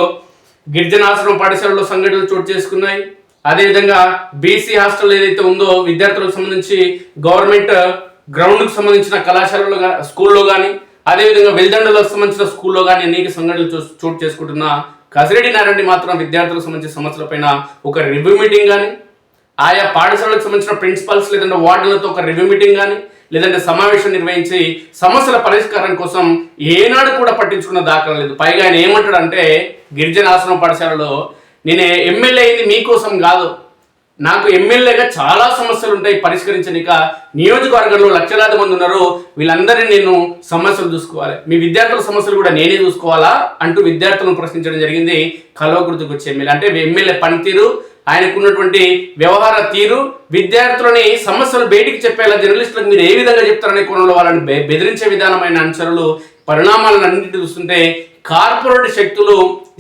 గిరిజనాశ్రమం పాఠశాలలో సంఘటనలు చోటు చేసుకున్నాయి. అదేవిధంగా బీసీ హాస్టల్ ఏదైతే ఉందో విద్యార్థులకు సంబంధించి గవర్నమెంట్ గ్రౌండ్ కు సంబంధించిన కళాశాలలో స్కూల్లో కానీ, అదేవిధంగా వెల్దండలకు సంబంధించిన స్కూల్లో కానీ అనేక సంఘటనలు చోటు చేసుకుంటున్న కసిరెడ్డి నారాయణ మాత్రం విద్యార్థులకు సంబంధించిన సమస్యల పైన ఒక రివ్యూ మీటింగ్ కానీ, ఆయా పాఠశాలకు సంబంధించిన ప్రిన్సిపల్స్ లేదంటే వార్డులతో ఒక రివ్యూ మీటింగ్ కానీ, లేదంటే సమావేశం నిర్వహించి సమస్యల పరిష్కారం కోసం ఏనాడు కూడా పట్టించుకున్న దాఖలా లేదు. పైగా ఆయన ఏమంటాడంటే గిరిజన ఆశ్రమ పాఠశాలలో నేను ఎమ్మెల్యే అయింది మీకోసం కాదు, నాకు ఎమ్మెల్యేగా చాలా సమస్యలు ఉంటాయి పరిష్కరించనిక, నియోజకవర్గంలో లక్షలాది మంది ఉన్నారు, వీళ్ళందరినీ నేను సమస్యలు చూసుకోవాలి, మీ విద్యార్థుల సమస్యలు కూడా నేనే చూసుకోవాలా అంటూ విద్యార్థులను ప్రశ్నించడం జరిగింది కల్వకుర్తికి వచ్చే ఎమ్మెల్యే. అంటే ఎమ్మెల్యే పనితీరు, ఆయనకున్నటువంటి వ్యవహార తీరు, విద్యార్థులని సమస్యలు బయటికి చెప్పేలా జర్నలిస్టులకు మీరు ఏ విధంగా చెప్తారనే కోణంలో వాళ్ళని బెదిరించే విధానమైన అనుసరులు పరిణామాలను అన్నింటి చూస్తుంటే కార్పొరేట్ శక్తులు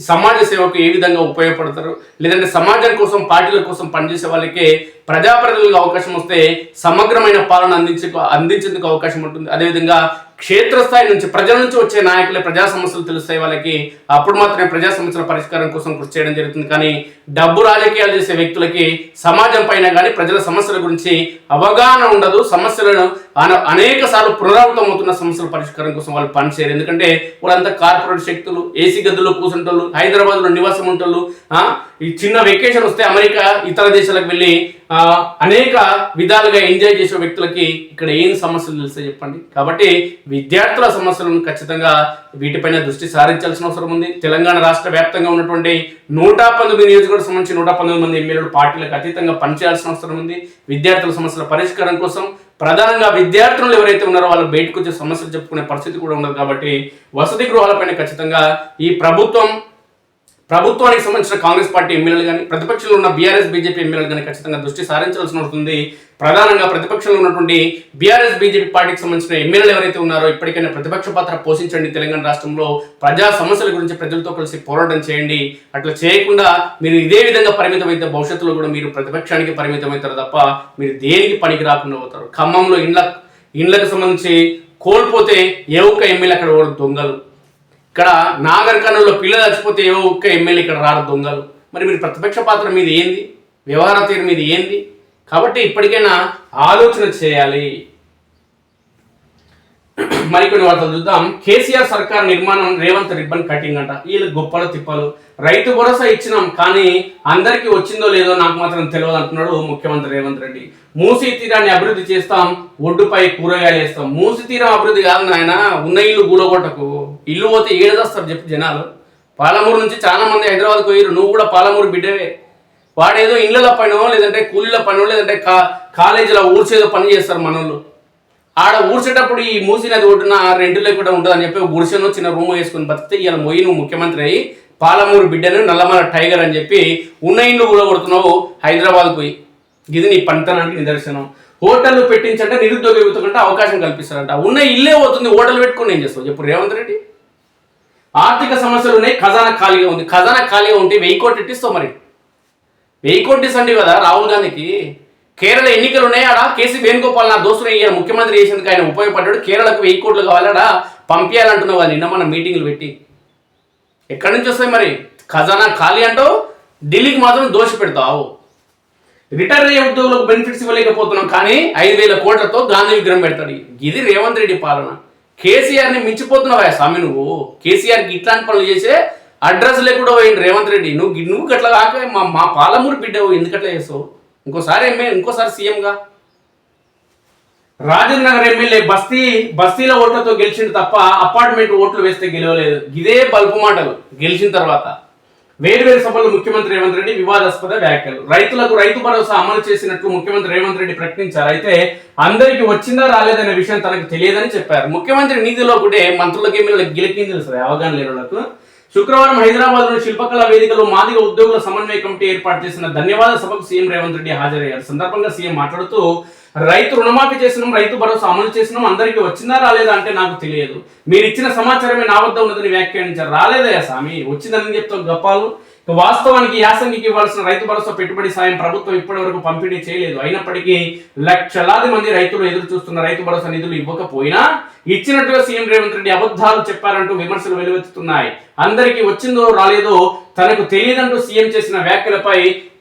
సమాజ సేవకు ఏ విధంగా ఉపయోగపడతారు, లేదంటే సమాజం కోసం పార్టీల కోసం పనిచేసే వాళ్ళకి ప్రజాప్రతినిధులకు అవకాశం వస్తే సమగ్రమైన పాలన అందించేందుకు అవకాశం ఉంటుంది. అదేవిధంగా క్షేత్రస్థాయి నుంచి ప్రజల నుంచి వచ్చే నాయకులే ప్రజా సమస్యలు తెలుస్తాయి వాళ్ళకి, అప్పుడు మాత్రమే ప్రజా సమస్యల పరిష్కారం కోసం కృషి చేయడం జరుగుతుంది. కానీ డబ్బు రాజకీయాలు చేసే వ్యక్తులకి సమాజం పైన కానీ ప్రజల సమస్యల గురించి అవగాహన ఉండదు. సమస్యలను అనేక సార్లు పునరావృతం అవుతున్న సమస్యల పరిష్కారం కోసం వాళ్ళు పనిచేయరు. ఎందుకంటే వాళ్ళంతా కార్పొరేట్ శక్తులు, ఏసీ గదుల్లో కూర్చుంటోళ్ళు, హైదరాబాద్లో నివాసం ఉంటోళ్ళు, ఈ చిన్న వెకేషన్ వస్తే అమెరికా ఇతర దేశాలకు వెళ్ళి అనేక విధాలుగా ఎంజాయ్ చేసే వ్యక్తులకి ఇక్కడ ఏం సమస్యలు తెలుస్తాయి చెప్పండి. కాబట్టి విద్యార్థుల సమస్యలను ఖచ్చితంగా వీటిపైన దృష్టి సారించాల్సిన అవసరం ఉంది. తెలంగాణ రాష్ట్ర వ్యాప్తంగా ఉన్నటువంటి 119 నియోజకవర్గం సంబంధించి 119 మంది ఎమ్మెల్యేలు పార్టీలకు అతీతంగా పనిచేయాల్సిన అవసరం ఉంది. విద్యార్థుల సమస్యల పరిష్కారం కోసం ప్రధానంగా విద్యార్థులు ఎవరైతే ఉన్నారో వాళ్ళు బయటకు వచ్చే సమస్యలు చెప్పుకునే పరిస్థితి కూడా ఉండదు. కాబట్టి వసతి గృహాలపైన ఖచ్చితంగా ఈ ప్రభుత్వానికి సంబంధించిన కాంగ్రెస్ పార్టీ ఎమ్మెల్యేలు కానీ, ప్రతిపక్షంలో ఉన్న బీఆర్ఎస్ బీజేపీ ఎమ్మెల్యేలు కానీ ఖచ్చితంగా దృష్టి సారించాల్సి ఉంటుంది. ప్రధానంగా ప్రతిపక్షంలో ఉన్నటువంటి బీఆర్ఎస్ బీజేపీ పార్టీకి సంబంధించిన ఎమ్మెల్యేలు ఎవరైతే ఉన్నారో ఇప్పటికైనా ప్రతిపక్ష పాత్ర పోషించండి. తెలంగాణ రాష్ట్రంలో ప్రజా సమస్యల గురించి ప్రజలతో కలిసి పోరాటం చేయండి. అట్లా చేయకుండా మీరు ఇదే విధంగా పరిమితమైతే భవిష్యత్తులో కూడా మీరు ప్రతిపక్షానికి పరిమితమవుతారు తప్ప మీరు దేనికి పనికి రాకుండా అవుతారు. ఖమ్మంలో ఇండ్లకు సంబంధించి కోల్పోతే ఏ ఒక్క ఎమ్మెల్యే అక్కడ దొంగలు, ఇక్కడ నాగర్ కర్నూలులో పిల్లలు చచ్చిపోతే ఏ ఒక్క ఎమ్మెల్యే ఇక్కడ రారు దొంగలు. మరి మీరు ప్రతిపక్ష పాత్ర మీద ఏంది, వ్యవహార తీరు మీద ఏంది? కాబట్టి ఇప్పటికైనా ఆలోచన చేయాలి. మరికొన్ని వార్తలు చూద్దాం. కేసీఆర్ సర్కార్ నిర్మాణం రేవంత్ రిబ్బన్ కటింగ్ అంట. వీళ్ళు గొప్పలు తిప్పలు. రైతు భరోసా ఇచ్చినాం కానీ అందరికీ వచ్చిందో లేదో నాకు మాత్రం తెలియదు అంటున్నాడు ముఖ్యమంత్రి రేవంత్ రెడ్డి. మూసీ తీరాన్ని అభివృద్ధి చేస్తాం, ఒడ్డుపై కూరగాయలు వేస్తాం. మూసీ తీరం అభివృద్ధి కాదు నాయన, ఉన్న ఇల్లు గూలగొట్టకు. ఇల్లు పోతే ఏడదస్తారు చెప్పు జనాలు. పాలమూరు నుంచి చాలా మంది హైదరాబాద్కు పోయారు, నువ్వు కూడా పాలమూరు బిడ్డవే. వాడేదో ఇళ్ళ పనో లేదంటే కూలీల పనో లేదంటే కాలేజీలో ఊడ్చేదో పని చేస్తారు మనోళ్ళు. ఆడ ఊడ్చేటప్పుడు ఈ మూసీ నది ఒడ్డున రెంట్ లేకుండా ఉంటుందని చెప్పి గుడిసెను చిన్న రూమ్ వేసుకుని బతికితే ఇలా మొయ్యి నువ్వు ముఖ్యమంత్రి అయ్యి పాలమూరు బిడ్డను నల్లమల టైగర్ అని చెప్పి ఉన్న ఇండ్లు కూడా కొడుతున్నావు హైదరాబాద్ పోయి. ఇది నీ పంతనానికి నిదర్శనం. హోటళ్ళు పెట్టించంటే నిరుద్యోగ యువతకంటే అవకాశం కల్పిస్తారంట. ఉన్న ఇల్లే పోతుంది, హోటల్ పెట్టుకుని ఏం చేస్తావు చెప్పు రేవంత్ రెడ్డి? ఆర్థిక సమస్యలు ఉన్నాయి, ఖజానా ఖాళీగా ఉంది. ఖజానా ఖాళీగా ఉంటే 1000 కోట్లు ఇట్టిస్తావు. మరి 1000 కోట్లు ఇస్తాండి కదా రాహుల్ గాంధీకి. కేరళ ఎన్నికలు ఉన్నాయి, ఆడ కేసీ వేణుగోపాల్ నా దోస్తుని ముఖ్యమంత్రి చేసేందుకు ఆయన ఉపయోగపడ్డాడు. కేరళకు 1000 కోట్లు కావాలడా పంపించాలంటున్నావు కదా నిన్న మన మీటింగ్లు పెట్టి. ఎక్కడి నుంచి వస్తాయి మరి? ఖజానా ఖాళీ అంటావు, ఢిల్లీకి మాత్రం దోష పెడతావు. రిటైర్ అయ్యే ఉద్యోగులకు బెనిఫిట్స్ ఇవ్వలేకపోతున్నాం కానీ 5000 కోట్లతో గాంధీ విగ్రహం పెడతాడు. ఇది రేవంత్ రెడ్డి పాలన. కేసీఆర్ని మించిపోతున్నావా స్వామి నువ్వు? కేసీఆర్కి ఇట్లాంటి పనులు చేసే అడ్రస్ లేకుండా పోయింది రేవంత్ రెడ్డి. నువ్వు గట్లా కాక మా పాలమూరు బిడ్డవు ఎందుకట్లా చేస్తావు? ఇంకోసారి సీఎంగా రాజేంద్ర నగర్ ఎమ్మెల్యే బస్తీల ఓట్లతో గెలిచిండు తప్ప అపార్ట్మెంట్ ఓట్లు వేస్తే గెలవలేదు. ఇదే బల్పు మాటలు. గెలిచిన తర్వాత వేర్వేరు సభలు ముఖ్యమంత్రి రేవంత్ రెడ్డి వివాదాస్పద వ్యాఖ్యలు. రైతులకు రైతు భరోసా అమలు చేసినట్లు ముఖ్యమంత్రి రేవంత్ రెడ్డి ప్రకటించారు. అయితే అందరికీ వచ్చిందా రాలేదనే విషయం తనకు తెలియదని చెప్పారు. ముఖ్యమంత్రి నిధిలో కూడా మంత్రులకి ఎమ్మెల్యేలకు గిలికింది తెలుస్తుంది అవగాహన లేని వాళ్ళకు. శుక్రవారం హైదరాబాద్లోని శిల్పకళా వేదికలో మాదిగ ఉద్యోగుల సమన్వయ కమిటీ ఏర్పాటు చేసిన ధన్యవాద సభకు సీఎం రేవంత్ రెడ్డి హాజరయ్యారు. సందర్భంగా సీఎం మాట్లాడుతూ రైతు రుణమాఫీ చేసినాం, రైతు భరోసా అమలు చేసినాం, అందరికీ వచ్చిందా రాలేదా అంటే నాకు తెలియదు, మీరు ఇచ్చిన సమాచారమే నా వద్ద ఉన్నదని వ్యాఖ్యానించారు. రాలేదయ్యా స్వామి, వచ్చిందని చెప్తావు గప్పాలు. వాస్తవానికి యాసంగికి ఇవ్వాల్సిన రైతు భరోసా పెట్టుబడి సాయం ప్రభుత్వం ఇప్పటి వరకు పంపిణీ చేయలేదు. అయినప్పటికీ లక్షలాది మంది రైతులు ఎదురు చూస్తున్న రైతు భరోసా నిధులు ఇవ్వకపోయినా ఇచ్చినట్టుగా సీఎం రేవంత్ రెడ్డి అబద్ధాలు చెప్పారంటూ విమర్శలు వెలువెత్తుతున్నాయి. అందరికీ వచ్చిందో రాలేదో తనకు తెలియదంటూ సీఎం చేసిన వ్యాఖ్యలపై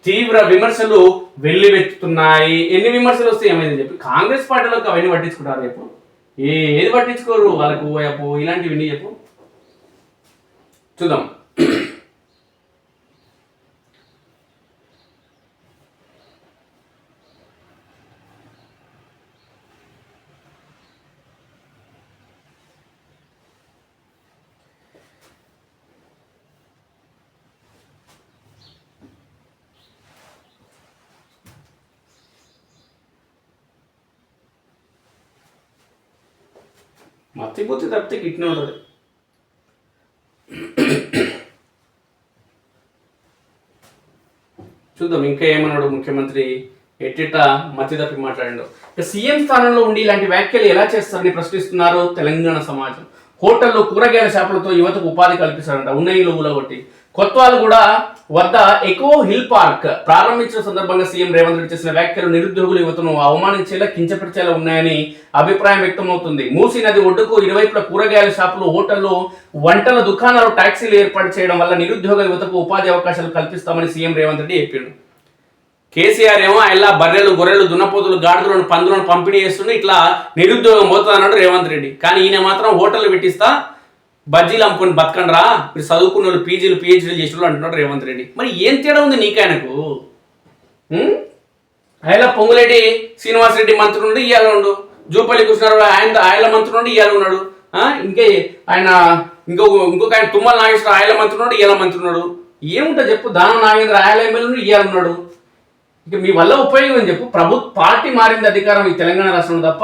తీవ్ర విమర్శలు వెల్లువెత్తుతున్నాయి. ఎన్ని విమర్శలు వస్తే ఏమైంది చెప్పి కాంగ్రెస్ పార్టీలోకి అవన్నీ పట్టించుకుంటారు. రేపు ఏది పట్టించుకోరు వాళ్ళకు ఇలాంటివి చెప్పు చూద్దాం. మత్తిపోతే తప్పితే గిట్నే ఉంటుంది. చూద్దాం ఇంకా ఏమన్నాడు ముఖ్యమంత్రి, ఎట్టిట మతి తప్పి మాట్లాడాడు. ఇక సీఎం స్థానంలో ఉండి ఇలాంటి వ్యాఖ్యలు ఎలా చేస్తారని ప్రశ్నిస్తున్నారు తెలంగాణ సమాజం. హోటల్లో కూరగాయల షాపులతో యువతకు ఉపాధి కల్పిస్తారంట. ఉన్నాయి ఊలగొట్టి కొత్వాల్ కూడా వద్ద ఎకో హిల్ పార్క్ ప్రారంభించిన సందర్భంగా సీఎం రేవంత్ రెడ్డి చేసిన వ్యాఖ్యలు నిరుద్యోగులు యువతను అవమానించేలా కించపరిచేలా ఉన్నాయని అభిప్రాయం వ్యక్తమవుతుంది. మూసీ నది ఒడ్డుకు ఇరువైపుల కూరగాయల షాపులు, హోటళ్లు, వంటల దుకాణాలు, టాక్సీలు ఏర్పాటు చేయడం వల్ల నిరుద్యోగ యువతకు ఉపాధి అవకాశాలు కల్పిస్తామని సీఎం రేవంత్ రెడ్డి చెప్పాడు. కేసీఆర్ ఏమో ఇలా బర్రెలు, గొర్రెలు, దున్నపోతులు, గాడిదలను, పందులను పంపిణీ చేస్తుండే ఇట్లా నిరుద్యోగం పోతుంది అన్నాడు రేవంత్ రెడ్డి. కానీ ఈయన మాత్రం హోటళ్ళు పెట్టిస్తా, బజ్జీలు అమ్ముకొని బతకండి రా, మీరు చదువుకున్న వాళ్ళు పీజీలు పిహెచ్డీలు చేసిన వాళ్ళు అంటున్నాడు రేవంత్ రెడ్డి. మరి ఏం తేడా ఉంది నీకాయనకు? ఆయన పొంగులేటి శ్రీనివాసరెడ్డి మంత్రి నుండి ఇవాళ ఉండు, జూపల్లి కృష్ణారావు ఆయన మంత్రి నుండి ఇవాళ ఉన్నాడు. ఇంకే ఆయన ఇంకొక ఆయన తుమ్మల నాగేశ్వర ఆయన మంత్రి నుండి ఇవాళ మంత్రి ఉన్నాడు. ఏముంటుంది చెప్పు? దానం నాగేంద్ర ఆయన ఎమ్మెల్యే నుండి ఇవాళ ఉన్నాడు. ఇక మీ వల్ల ఉపయోగం అని చెప్పు. పార్టీ మారింది అధికారం ఈ తెలంగాణ రాష్ట్రంలో తప్ప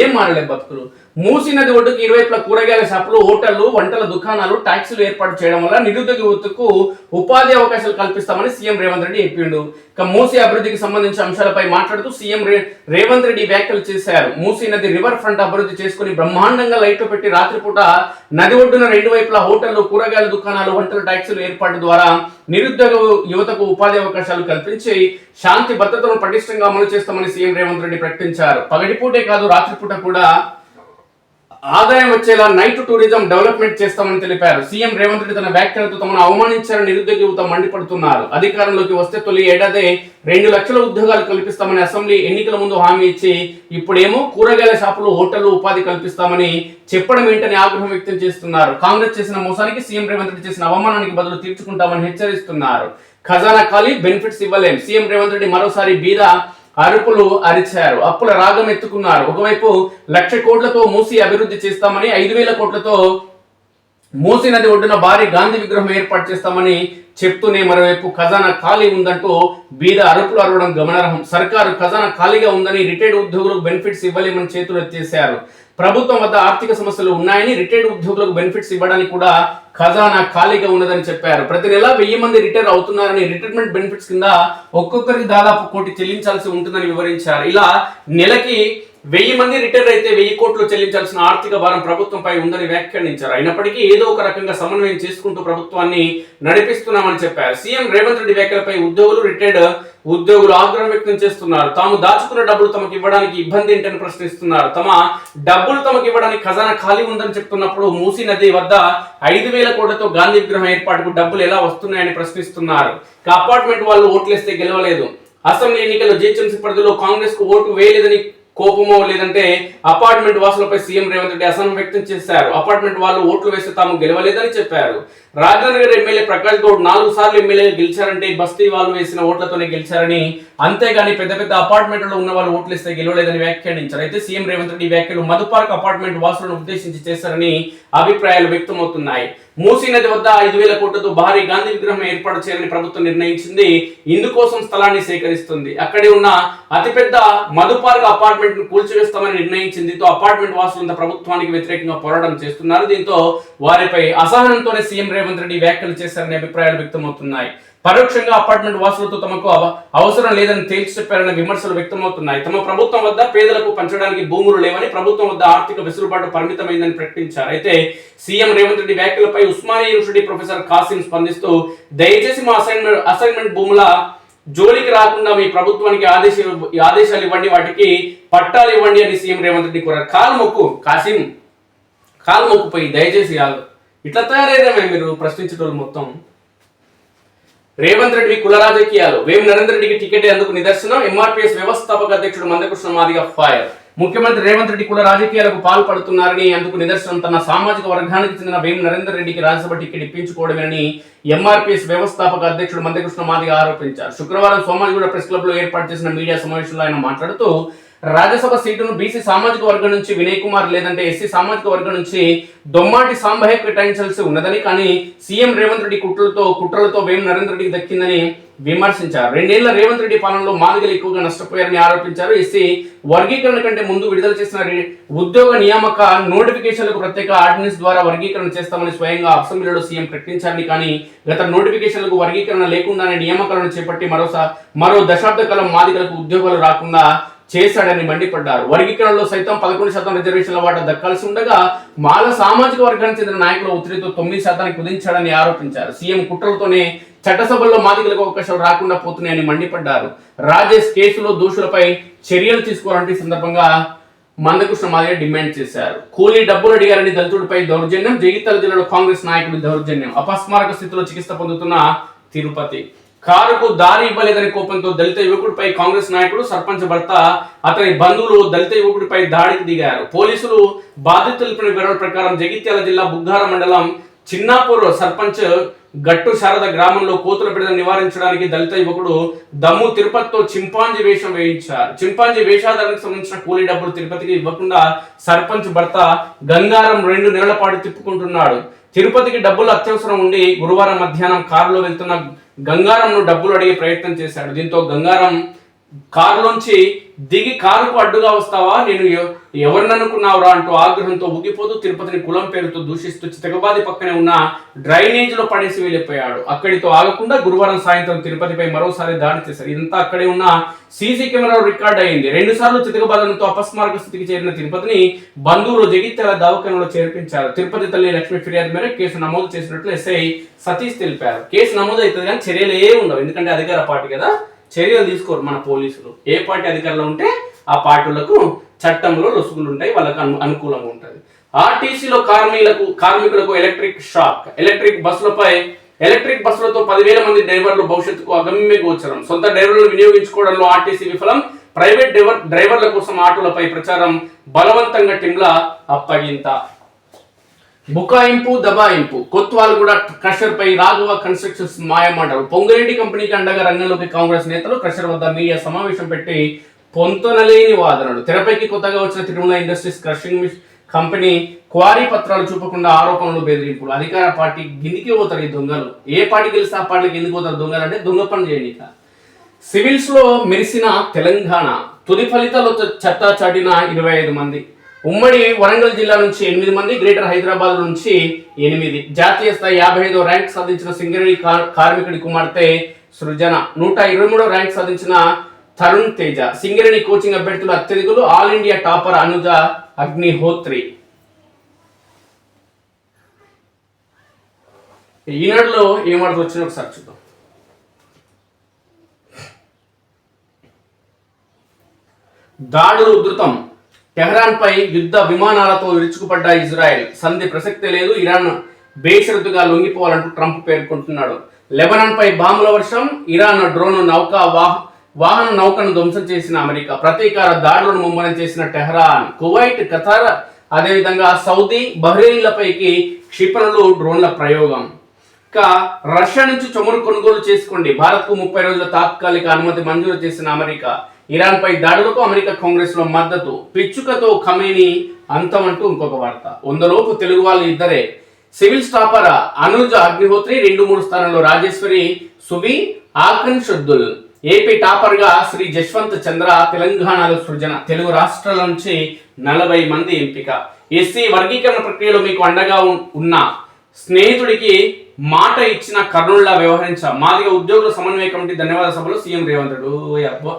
ఏం మారలేదు బతుకులు. మూసీ నది ఒడ్డుకు ఇరువైపుల కూరగాయల షాపులు, హోటళ్లు, వంటల దుకాణాలు, టాక్సీలు ఏర్పాటు చేయడం వల్ల నిరుద్యోగ యువతకు ఉపాధి అవకాశాలు కల్పిస్తామని సీఎం రేవంత్ రెడ్డి చెప్పిండు. ఇక మూసీ అభివృద్ధికి సంబంధించిన అంశాలపై మాట్లాడుతూ సీఎం రేవంత్ రెడ్డి వ్యాఖ్యలు చేశారు. మూసీ నది రివర్ ఫ్రంట్ అభివృద్ధి చేసుకుని బ్రహ్మాండంగా లైట్లు పెట్టి రాత్రిపూట నది ఒడ్డున రెండు వైపులా హోటళ్లు, కూరగాయల దుకాణాలు, వంటల, టాక్సీలు ఏర్పాటు ద్వారా నిరుద్యోగ యువతకు ఉపాధి అవకాశాలు కల్పించి శాంతి భద్రతను పటిష్టంగా అమలు చేస్తామని సీఎం రేవంత్ రెడ్డి ప్రకటించారు. పగటిపూటే కాదు రాత్రిపూట కూడా ఆదాయం వచ్చేలా నైట్ టూరిజం డెవలప్మెంట్ చేస్తామని తెలిపారు. సీఎం రేవంత్ రెడ్డి తన వ్యాఖ్యలతో తమను అవమానించారని నిరుద్యోగ యువత మండిపడుతున్నారు. అధికారంలోకి వస్తే తొలి ఏడాదే 2 లక్షల ఉద్యోగాలు కల్పిస్తామని అసెంబ్లీ ఎన్నికల ముందు హామీ ఇచ్చి ఇప్పుడేమో కూరగాయల షాపులు, హోటళ్లు ఉపాధి కల్పిస్తామని చెప్పడం ఏంటని ఆగ్రహం వ్యక్తం చేస్తున్నారు. కాంగ్రెస్ చేసిన మోసానికి సీఎం రేవంత్ రెడ్డి చేసిన అవమానానికి బదులు తీర్చుకుంటామని హెచ్చరిస్తున్నారు. ఖజానా ఖాళీ, బెనిఫిట్స్ ఇవ్వలేం. సీఎం రేవంత్ రెడ్డి మరోసారి బీద అరుపులు అరిచారు. అప్పుల రాగం ఎత్తుకున్నారు. ఒకవైపు 1,00,000 కోట్లతో మూసీ అభివృద్ధి చేస్తామని, 5,000 కోట్లతో మూసీ నది ఒడ్డున భారీ గాంధీ విగ్రహం ఏర్పాటు చేస్తామని చెప్తూనే మరోవైపు ఖజానా ఖాళీ ఉందంటూ బీద అరుపులు అరవడం గమనార్హం. సర్కారు ఖజానా ఖాళీగా ఉందని, రిటైర్డ్ ఉద్యోగులకు బెనిఫిట్స్ ఇవ్వలేమని చేతులు ఎత్తేశారు. ప్రభుత్వం వద్ద ఆర్థిక సమస్యలు ఉన్నాయని, రిటైర్డ్ ఉద్యోగులకు బెనిఫిట్స్ ఇవ్వడానికి కూడా ఖజానా ఖాళీగా ఉన్నదని చెప్పారు. ప్రతి నెల 1000 మంది రిటైర్ అవుతున్నారని, రిటైర్మెంట్ బెనిఫిట్స్ కింద ఒక్కొక్కరికి దాదాపు 1 కోటి చెల్లించాల్సి ఉంటుందని వివరించారు. ఇలా నెలకి 1000 మంది రిటైర్ అయితే 1000 కోట్లు చెల్లించాల్సిన ఆర్థిక భారం ప్రభుత్వంపై ఉందని వ్యాఖ్యానించారు. అయినప్పటికీ ఏదో ఒక రకంగా సమన్వయం చేసుకుంటూ ప్రభుత్వాన్ని నడిపిస్తున్నామని చెప్పారు. సీఎం రేవంత్ రెడ్డి వ్యాఖ్యలపై రిటైర్డ్ ఉద్యోగులు ఆగ్రహం వ్యక్తం చేస్తున్నారు. తాము దాచుకున్న డబ్బులు తమకు ఇవ్వడానికి ఇబ్బంది ఏంటని ప్రశ్నిస్తున్నారు. తమ డబ్బులు తమకు ఇవ్వడానికి ఖజానా ఖాళీ ఉందని చెప్తున్నప్పుడు మూసీ నది వద్ద 5,000 కోట్లతో గాంధీ విగ్రహం ఏర్పాటుకు డబ్బులు ఎలా వస్తున్నాయని ప్రశ్నిస్తున్నారు. అపార్ట్మెంట్ వాళ్ళు ఓట్లేస్తే గెలవలేదు, అసెంబ్లీ ఎన్నికల్లో జీహెచ్ఎంసీ పరిధిలో కాంగ్రెస్ కు ఓటు వేయలేదని కోపమో లేదంటే అపార్ట్మెంట్ వాసులపై సీఎం రేవంత్ రెడ్డి అసహనం వ్యక్తం చేశారు. అపార్ట్మెంట్ వాళ్ళు ఓట్లు వేస్తే తాము గెలవలేదని చెప్పారు. రాజనగర్ ఎమ్మెల్యే ప్రకాష్ గౌడ్ 4 సార్లు ఎమ్మెల్యేగా గెలిచారంటే బస్తీ వాళ్ళు వేసిన ఓట్లతోనే గెలిచారని, అంతేగాని పెద్ద పెద్ద అపార్ట్మెంట్లో ఉన్న వాళ్ళు ఓట్లు వేస్తే గెలవలేదని వ్యాఖ్యానించారు. అయితే సీఎం రేవంత్ రెడ్డి వ్యాఖ్యలు మధుపార్క్ అపార్ట్మెంట్ వాసులను ఉద్దేశించి చేశారని అభిప్రాయాలు వ్యక్తమవుతున్నాయి. మూసీ నది వద్ద 5,000 కోట్లతో భారీ గాంధీ విగ్రహం ఏర్పాటు చేయాలని ప్రభుత్వం నిర్ణయించింది. ఇందుకోసం స్థలాన్ని సేకరిస్తుంది. అక్కడే ఉన్న అతిపెద్ద మధుపార్క్ అపార్ట్మెంట్ ను కూల్చివేస్తామని నిర్ణయించింది. దీంతో అపార్ట్మెంట్ వాసులంతా ప్రభుత్వానికి వ్యతిరేకంగా పోరాటం చేస్తున్నారు. దీంతో వారిపై అసహనంతోనే సీఎం రేవంత్ రెడ్డి వ్యాఖ్యలు చేశారనే అభిప్రాయాలు వ్యక్తమవుతున్నాయి. పరోక్షంగా అపార్ట్మెంట్ వాసులతో తమకు అవసరం లేదని తేల్చి చెప్పారనే విమర్శలు వ్యక్తమవుతున్నాయి. తమ ప్రభుత్వం వద్ద పేదలకు పంచడానికి భూములు లేవని, ప్రభుత్వం వద్ద ఆర్థిక వెసులుబాటు పరిమితమైందని ప్రకటించారు. అయితే సీఎం రేవంత్ రెడ్డి వ్యాఖ్యలపై ఉస్మానియా యూనివర్సిటీ ప్రొఫెసర్ కాసిం స్పందిస్తూ దయచేసి మా అసైన్మెంట్ భూముల జోలికి రాకుండా మీ ప్రభుత్వానికి ఆదేశాలు ఇవ్వండి, వాటికి పట్టాలు ఇవ్వండి అని సీఎం రేవంత్ రెడ్డి కోరారు. కాలు మొక్కు కాసిం, కాలు మొక్కుపోయి దయచేసి ఇట్లా తయారయ్యారే మీరు ప్రశ్నించేటోళ్ళు మొత్తం. రేవంత్ రెడ్డి కుల రాజకీయాలు, వేం నరేందర్ రెడ్డికి టికెట్ ఎందుకు నిదర్శనం, ఎంఆర్పీఎస్ వ్యవస్థాపక అధ్యక్షుడు మందకృష్ణ మాదిగ ఫైర్. ముఖ్యమంత్రి రేవంత్ రెడ్డి కుల రాజకీయాలకు పాల్పడుతున్నారని, అందుకు నిదర్శనం తన సామాజిక వర్గానికి చెందిన వేం నరేందర్ రెడ్డికి రాజ్యసభ టికెట్ ఇప్పించుకోవడమేనని ఎంఆర్పీఎస్ వ్యవస్థాపక అధ్యక్షుడు మందకృష్ణ మాదిగ ఆరోపించారు. శుక్రవారం సోమాజిగూడ ప్రెస్ క్లబ్ లో ఏర్పాటు చేసిన మీడియా సమావేశంలో ఆయన మాట్లాడుతూ రాజ్యసభ సీటును బీసీ సామాజిక వర్గం నుంచి వినయ్ కుమార్ లేదంటే ఎస్సీ సామాజిక వర్గం నుంచి దొమ్మాటి సాంబయ్య కేటాయించాల్సి ఉన్నదని, కానీ సీఎం రేవంత్ రెడ్డి కుట్రలతో వేం నరేంద్ర రెడ్డికి దక్కిందని విమర్శించారు. 2 ఏళ్ల రేవంత్ రెడ్డి పాలనలో మాదిగలు ఎక్కువగా నష్టపోయారని ఆరోపించారు. ఎస్సీ వర్గీకరణ కంటే ముందు విడుదల చేసిన ఉద్యోగ నియామక నోటిఫికేషన్లకు ప్రత్యేక ఆర్డినెన్స్ ద్వారా వర్గీకరణ చేస్తామని స్వయంగా అసెంబ్లీలో సీఎం ప్రకటించారని, కానీ గత నోటిఫికేషన్లకు వర్గీకరణ లేకుండానే నియామకాలను చేపట్టి మరో దశాబ్ద కాలం మాదిగలకు ఉద్యోగాలు రాకుండా చేశాడని మండిపడ్డారు. వర్గీకరణలో సైతం 11% రిజర్వేషన్ల వాటా దక్కాల్సి ఉండగా మాల సామాజిక వర్గానికి చెందిన నాయకుల ఒత్తిడితో 9% కుదించాడని ఆరోపించారు. సీఎం కుట్రలతోనే చట్టసభల్లో మాదిగలకు అవకాశాలు రాకుండా పోతున్నాయని మండిపడ్డారు. రాజేష్ కేసులో దోషులపై చర్యలు తీసుకోవాలంటే ఈ సందర్భంగా మందకృష్ణ మాదిగ డిమాండ్ చేశారు. కూలీ డబ్బులు అడిగారని దళితుడిపై దౌర్జన్యం. జగిత్యాల జిల్లాలో కాంగ్రెస్ నాయకుడి దౌర్జన్యం. అపస్మారక స్థితిలో చికిత్స పొందుతున్న తిరుపతి. కారుకు దారి ఇవ్వలేదని కోపంతో దళిత యువకుడిపై కాంగ్రెస్ నాయకుడు, సర్పంచ్ భర్త, అతని బంధువులు దళిత యువకుడిపై దాడికి దిగారు. పోలీసులు బాధితులు తెలిపిన వివరాల ప్రకారం జగిత్యాల జిల్లా బుగ్గార మండలం చిన్నాపూర్ సర్పంచ్ గట్టు శారద గ్రామంలో కోతుల బిడద నివారించడానికి దళిత యువకుడు దమ్ము తిరుపతితో చింపాంజీ వేషం వేయించారు. చింపాంజీ వేషాధారణకు సంబంధించిన కూలీ డబ్బులు తిరుపతికి ఇవ్వకుండా సర్పంచ్ భర్త గంగారం 2 నెలల పాటు తిప్పుకుంటున్నాడు. తిరుపతికి డబ్బులు అత్యవసరం ఉండి గురువారం మధ్యాహ్నం కారులో వెళ్తున్న గంగారంను డబ్బులు అడిగే ప్రయత్నం చేశాడు. దీంతో గంగారం కారులోంచి దిగి కారుకు అడ్డుగా వస్తావా, నేను ఎవరిని అనుకున్నావురా అంటూ ఆగ్రహంతో ఊగిపోతూ తిరుపతిని కులం పేరుతో దూషిస్తూ చితకబాది పక్కనే ఉన్న డ్రైనేజ్ లో పడేసి వెళ్ళిపోయాడు. అక్కడితో ఆగకుండా గురువారం సాయంత్రం తిరుపతిపై మరోసారి దాడి చేశారు. ఇదంతా అక్కడే ఉన్న సీసీ కెమెరాలో రికార్డ్ అయింది. 2 సార్లు చితకబాదనతో అపస్మారక స్థితికి చేరిన తిరుపతిని బంధువులు జగిత్యాల దవాఖానలో చేర్పించారు. తిరుపతి తల్లి లక్ష్మి ఫిర్యాదు మేరకు కేసు నమోదు చేసినట్లు ఎస్ఐ సతీష్ తెలిపారు. కేసు నమోదు అవుతుంది కానీ చర్యలు ఉండవు, ఎందుకంటే అధికార పార్టీ కదా, చర్యలు తీసుకోరు మన పోలీసులు. ఏ పార్టీ అధికారంలో ఉంటే ఆ పార్టీలకు చట్టంలో లొసుగులు ఉంటాయి, వాళ్ళకు అనుకూలంగా ఉంటుంది. ఆర్టీసీలో కార్మికులకు ఎలక్ట్రిక్ షాక్. ఎలక్ట్రిక్ బస్సులతో 10,000 మంది డ్రైవర్లు భవిష్యత్తుకు అగమ్య గోచరం. సొంత డ్రైవర్లను వినియోగించుకోవడంలో ఆర్టీసీ విఫలం. ప్రైవేట్ డ్రైవర్ల కోసం ఆటోలపై ప్రచారం. బలవంతంగా టిమ్ల అప్పగింత. బుకాయింపు దబాయింపు. కొత్వాల్గూడ క్రషర్ పై రాఘవ కన్స్ట్రక్షన్స్ మాయమాటలు. పొంగిరెడ్డి కంపెనీకి అండగా రంగంలోకి కాంగ్రెస్ నేతలు. క్రషర్ వద్ద మీడియా సమావేశం పెట్టి పొంతనలేని వాదనలు. తెరపైకి కొత్తగా వచ్చిన Tirumala industries crushing company quarry పత్రాలు చూపకుండా ఆరోపణలు, బెదిరింపులు. అధికార పార్టీ గినికి పోతారు ఈ దొంగలు. ఏ పార్టీ గెలిస్తే ఆ పార్టీకి ఎందుకు పోతారు దొంగలు అంటే దొంగ పని చేయండి. సివిల్స్ లో మెరిసిన తెలంగాణ. తుది ఫలితాలతో చట్టా చాటిన 25 మంది. ఉమ్మడి వరంగల్ జిల్లా నుంచి 8 మంది, గ్రేటర్ హైదరాబాద్ నుంచి 8. జాతీయ స్థాయి 55వ ర్యాంక్ సాధించిన సింగరేణి కార్మికుడి కుమార్తె సృజన. 123వ ర్యాంక్ సాధించిన తరుణ్ తేజ. సింగరేణి కోచింగ్ అభ్యర్థులు అత్యధికులు. All India topper Anuja Agnihotri. ఈనాడులో ఏమాటలు వచ్చినా ఒకసారి చూద్దాం. దాడులు ఉధృతం. టెహ్రాన్ పై యుద్ధ విమానాలతో విరుచుకుపడ్డ ఇజ్రాయెల్. సంధి ప్రసక్తే లేదు, ఇరాన్ బేషరతుగా లొంగిపోవాలంటూ ట్రంప్ పేర్కొంటున్నాడు. లెబనాన్ పై బాంబుల వర్షం. ఇరాన్ డ్రోన్ వాహన నౌకను ధ్వంసం చేసిన అమెరికా. ప్రతీకార దాడులను ముమ్మరం చేసిన టెహ్రాన్. కువైట్, ఖతార్, అదేవిధంగా సౌదీ, బహ్రెయిన్లపైకి క్షిపణులు, డ్రోన్ల ప్రయోగం. ఇక రష్యా నుంచి చమురు కొనుగోలు చేసుకోండి. భారత్కు 30 రోజుల తాత్కాలిక అనుమతి మంజూరు చేసిన అమెరికా. ఇరాన్ పై దాడులకు అమెరికా కాంగ్రెస్ లో మద్దతు. పిచ్చుకతో ఖమేనీ అంతమంటూ ఇంకొక వార్త. 100 లోపు తెలుగు వాళ్ళు ఇద్దరే. సివిల్స్ టాపర్ అనుజ్ అగ్నిహోత్రి, 2-3 స్థానంలో రాజేశ్వరి, సువి, ఆకన్ షుద్దుల్. ఏపీ టాపర్ గా శ్రీ జశ్వంత్ చంద్ర. తెలంగాణలో సృజన. తెలుగు రాష్ట్రాల నుంచి 40 మంది ఎంపిక. ఎస్సీ వర్గీకరణ ప్రక్రియలో మీకు అండగా ఉన్న స్నేహితుడికి మాట ఇచ్చిన కర్నూలులా వ్యవహరించా. మాదిగ ఉద్యోగుల సమన్వయ కమిటీ ధన్యవాద సభలో సీఎం రేవంత్ రెడ్డి.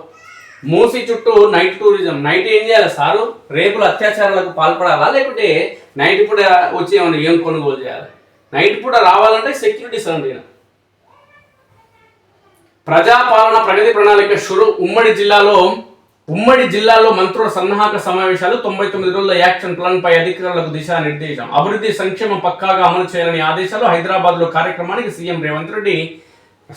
మూసి చుట్టూ నైట్ టూరిజం. నైట్ ఏం చేయాలి సారు? రేపుల అత్యాచారాలకు పాల్పడాలా, లేకుంటే నైట్ పూట వచ్చి ఏం కొనుగోలు చేయాలి? నైట్ పూట రావాలంటే సెక్యూరిటీ సౌండ్. ప్రజాపాలన ప్రగతి ప్రణాళిక షురు. ఉమ్మడి జిల్లాలో మంత్రుల సన్నాహక సమావేశాలు. 99 రోజుల యాక్షన్ ప్లాన్ పై అధికారులకు దిశానిర్దేశం. అభివృద్ధి సంక్షేమం పక్కాగా అమలు చేయాలని ఆదేశాలు. హైదరాబాద్ లో కార్యక్రమానికి సీఎం రేవంత్ రెడ్డి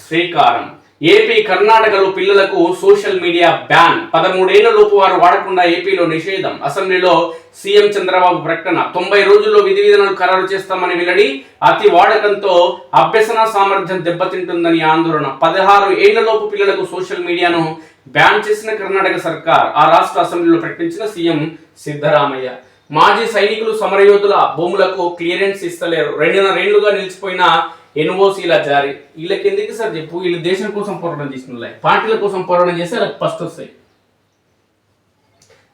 శ్రీకారం. ఏపీ, కర్ణాటకలో పిల్లలకు సోషల్ మీడియా బ్యాన్. 13 ఏళ్ల లోపు వారు వాడకుండా ఏపీలో నిషేధం. అసెంబ్లీలో సీఎం చంద్రబాబు ప్రకటన. 90 రోజుల్లో విధి విధానాలు ఖరారు చేస్తామని వెల్లడి. అతి వాడకంతో అభ్యసన సామర్థ్యం దెబ్బతింటుందని ఆందోళన. 16 ఏళ్ల లోపు పిల్లలకు సోషల్ మీడియాను బ్యాన్ చేసిన కర్ణాటక సర్కార్, ఆ రాష్ట్ర అసెంబ్లీలో ప్రకటించిన సీఎం సిద్ధరామయ్య. మాజీ సైనికులు సమరయోధుల భూములకు క్లియరెన్స్ ఇస్తలేరు, 2.5 ఏళ్లుగా నిలిచిపోయిన ఎన్ఓసీల జారీ. వీళ్ళకి ఎందుకు సార్ చెప్పు, వీళ్ళు దేశం కోసం పోరాటం చేసిన పార్టీల కోసం పోరాటం చేస్తే వాళ్ళకి ఫస్ట్ వస్తాయి.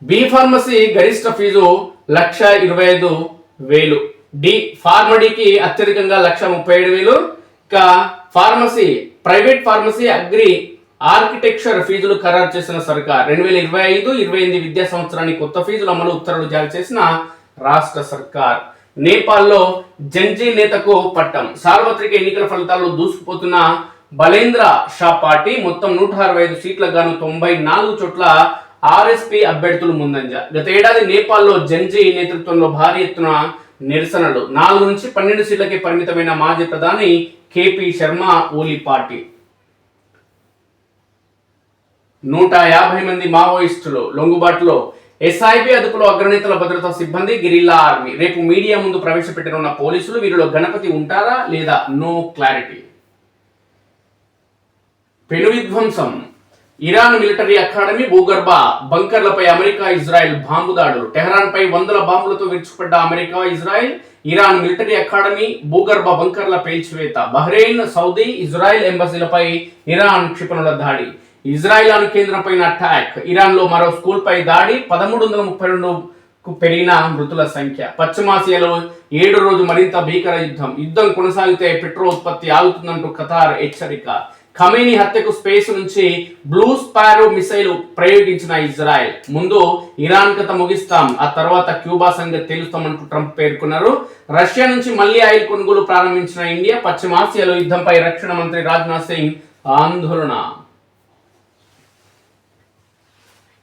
బి ఫార్మసీ గరిష్ట ఫీజు 1,25,000. డి ఫార్మడీకి అత్యధికంగా 1,37,000. ఇక pharmacy, private pharmacy, agri, architecture ఫీజులు ఖరారు చేసిన సర్కార్. 2025-28 విద్యా సంవత్సరానికి కొత్త ఫీజుల అమలు ఉత్తర్వులు జారీ చేసిన రాష్ట్ర సర్కార్. నేపాల్లో జంజీ నేతకు పట్టం. సార్వత్రిక ఎన్నికల ఫలితాల్లో దూసుకుపోతున్న బలేంద్ర షా పార్టీ మొత్తం 165 సీట్లకు గాను 94 చోట్ల ఆర్ఎస్పీ అభ్యర్థులు ముందంజ. గత ఏడాది నేపాల్లో జంజీ నేతృత్వంలో భారీ ఎత్తున నిరసనలు. 4 నుంచి 12 సీట్లకే పరిమితమైన మాజీ ప్రధాని కేపీ శర్మ ఓలీ పార్టీ. 150 మంది మావోయిస్టులు లొంగుబాటులో. ఎస్ఐబి అదుపులో అగ్రనేతల భద్రతా సిబ్బంది, గిరిల్లా ఆర్మీ. రేపు మీడియా ముందు ప్రవేశపెట్టనున్న పోలీసులు. వీరిలో గణపతి ఉంటారా లేదా? No clarity. పెను విధ్వంసం. ఇరాన్ మిలిటరీ అకాడమీ, భూగర్భ బంకర్లపై అమెరికా ఇజ్రాయెల్ బాంబు దాడులు. టెహరాన్ పై 100 బాంబులతో విరుచుకుపడ్డ America Israel. Iran military academy, భూగర్భ బంకర్ల పేల్చివేత. బహ్రెయిన్, సౌదీ, ఇజ్రాయెల్ ఎంబసీలపై ఇరాన్ క్షిపణుల దాడి. ఇజ్రాయెల్ కేంద్రంపై అటాక్. ఇరాన్ లో మరో స్కూల్ పై దాడి. 1332కు పెరిగిన మృతుల సంఖ్య. పశ్చిమాసియాలో 7వ రోజు మరింత భీకర యుద్ధం కొనసాగితే పెట్రోల్ ఉత్పత్తి ఆగుతుందంటూ ఖతార్ హెచ్చరిక. ఖమేనీ హత్యకు స్పేస్ నుంచి బ్లూ స్పారో మిసైల్ ప్రయోగించిన ఇజ్రాయెల్. ముందు ఇరాన్ కథ ముగిస్తాం, ఆ తర్వాత క్యూబా సంగతి తెలుస్తామంటూ ట్రంప్ పేర్కొన్నారు. రష్యా నుంచి మళ్లీ ఆయిల్ కొనుగోలు ప్రారంభించిన ఇండియా. పశ్చిమాసియాలో యుద్ధంపై రక్షణ మంత్రి రాజ్నాథ్ సింగ్ ఆందోళన.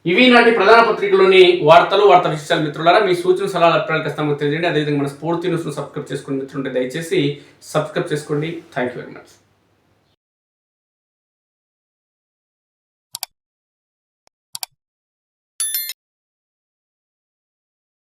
ఇవి నాటి ప్రధాన పత్రికలోని వార్తా విశేషాలు. మిత్రులారా, మీ సూచన సలహాలు అభిప్రాయాలు ఖచ్చితంగా తెలియజేయండి. అదేవిధంగా మన స్ఫూర్తి న్యూస్ను సబ్స్క్రైబ్ చేసుకుని మిత్రులుంటే దయచేసి సబ్స్క్రైబ్ చేసుకోండి. Thank you very much.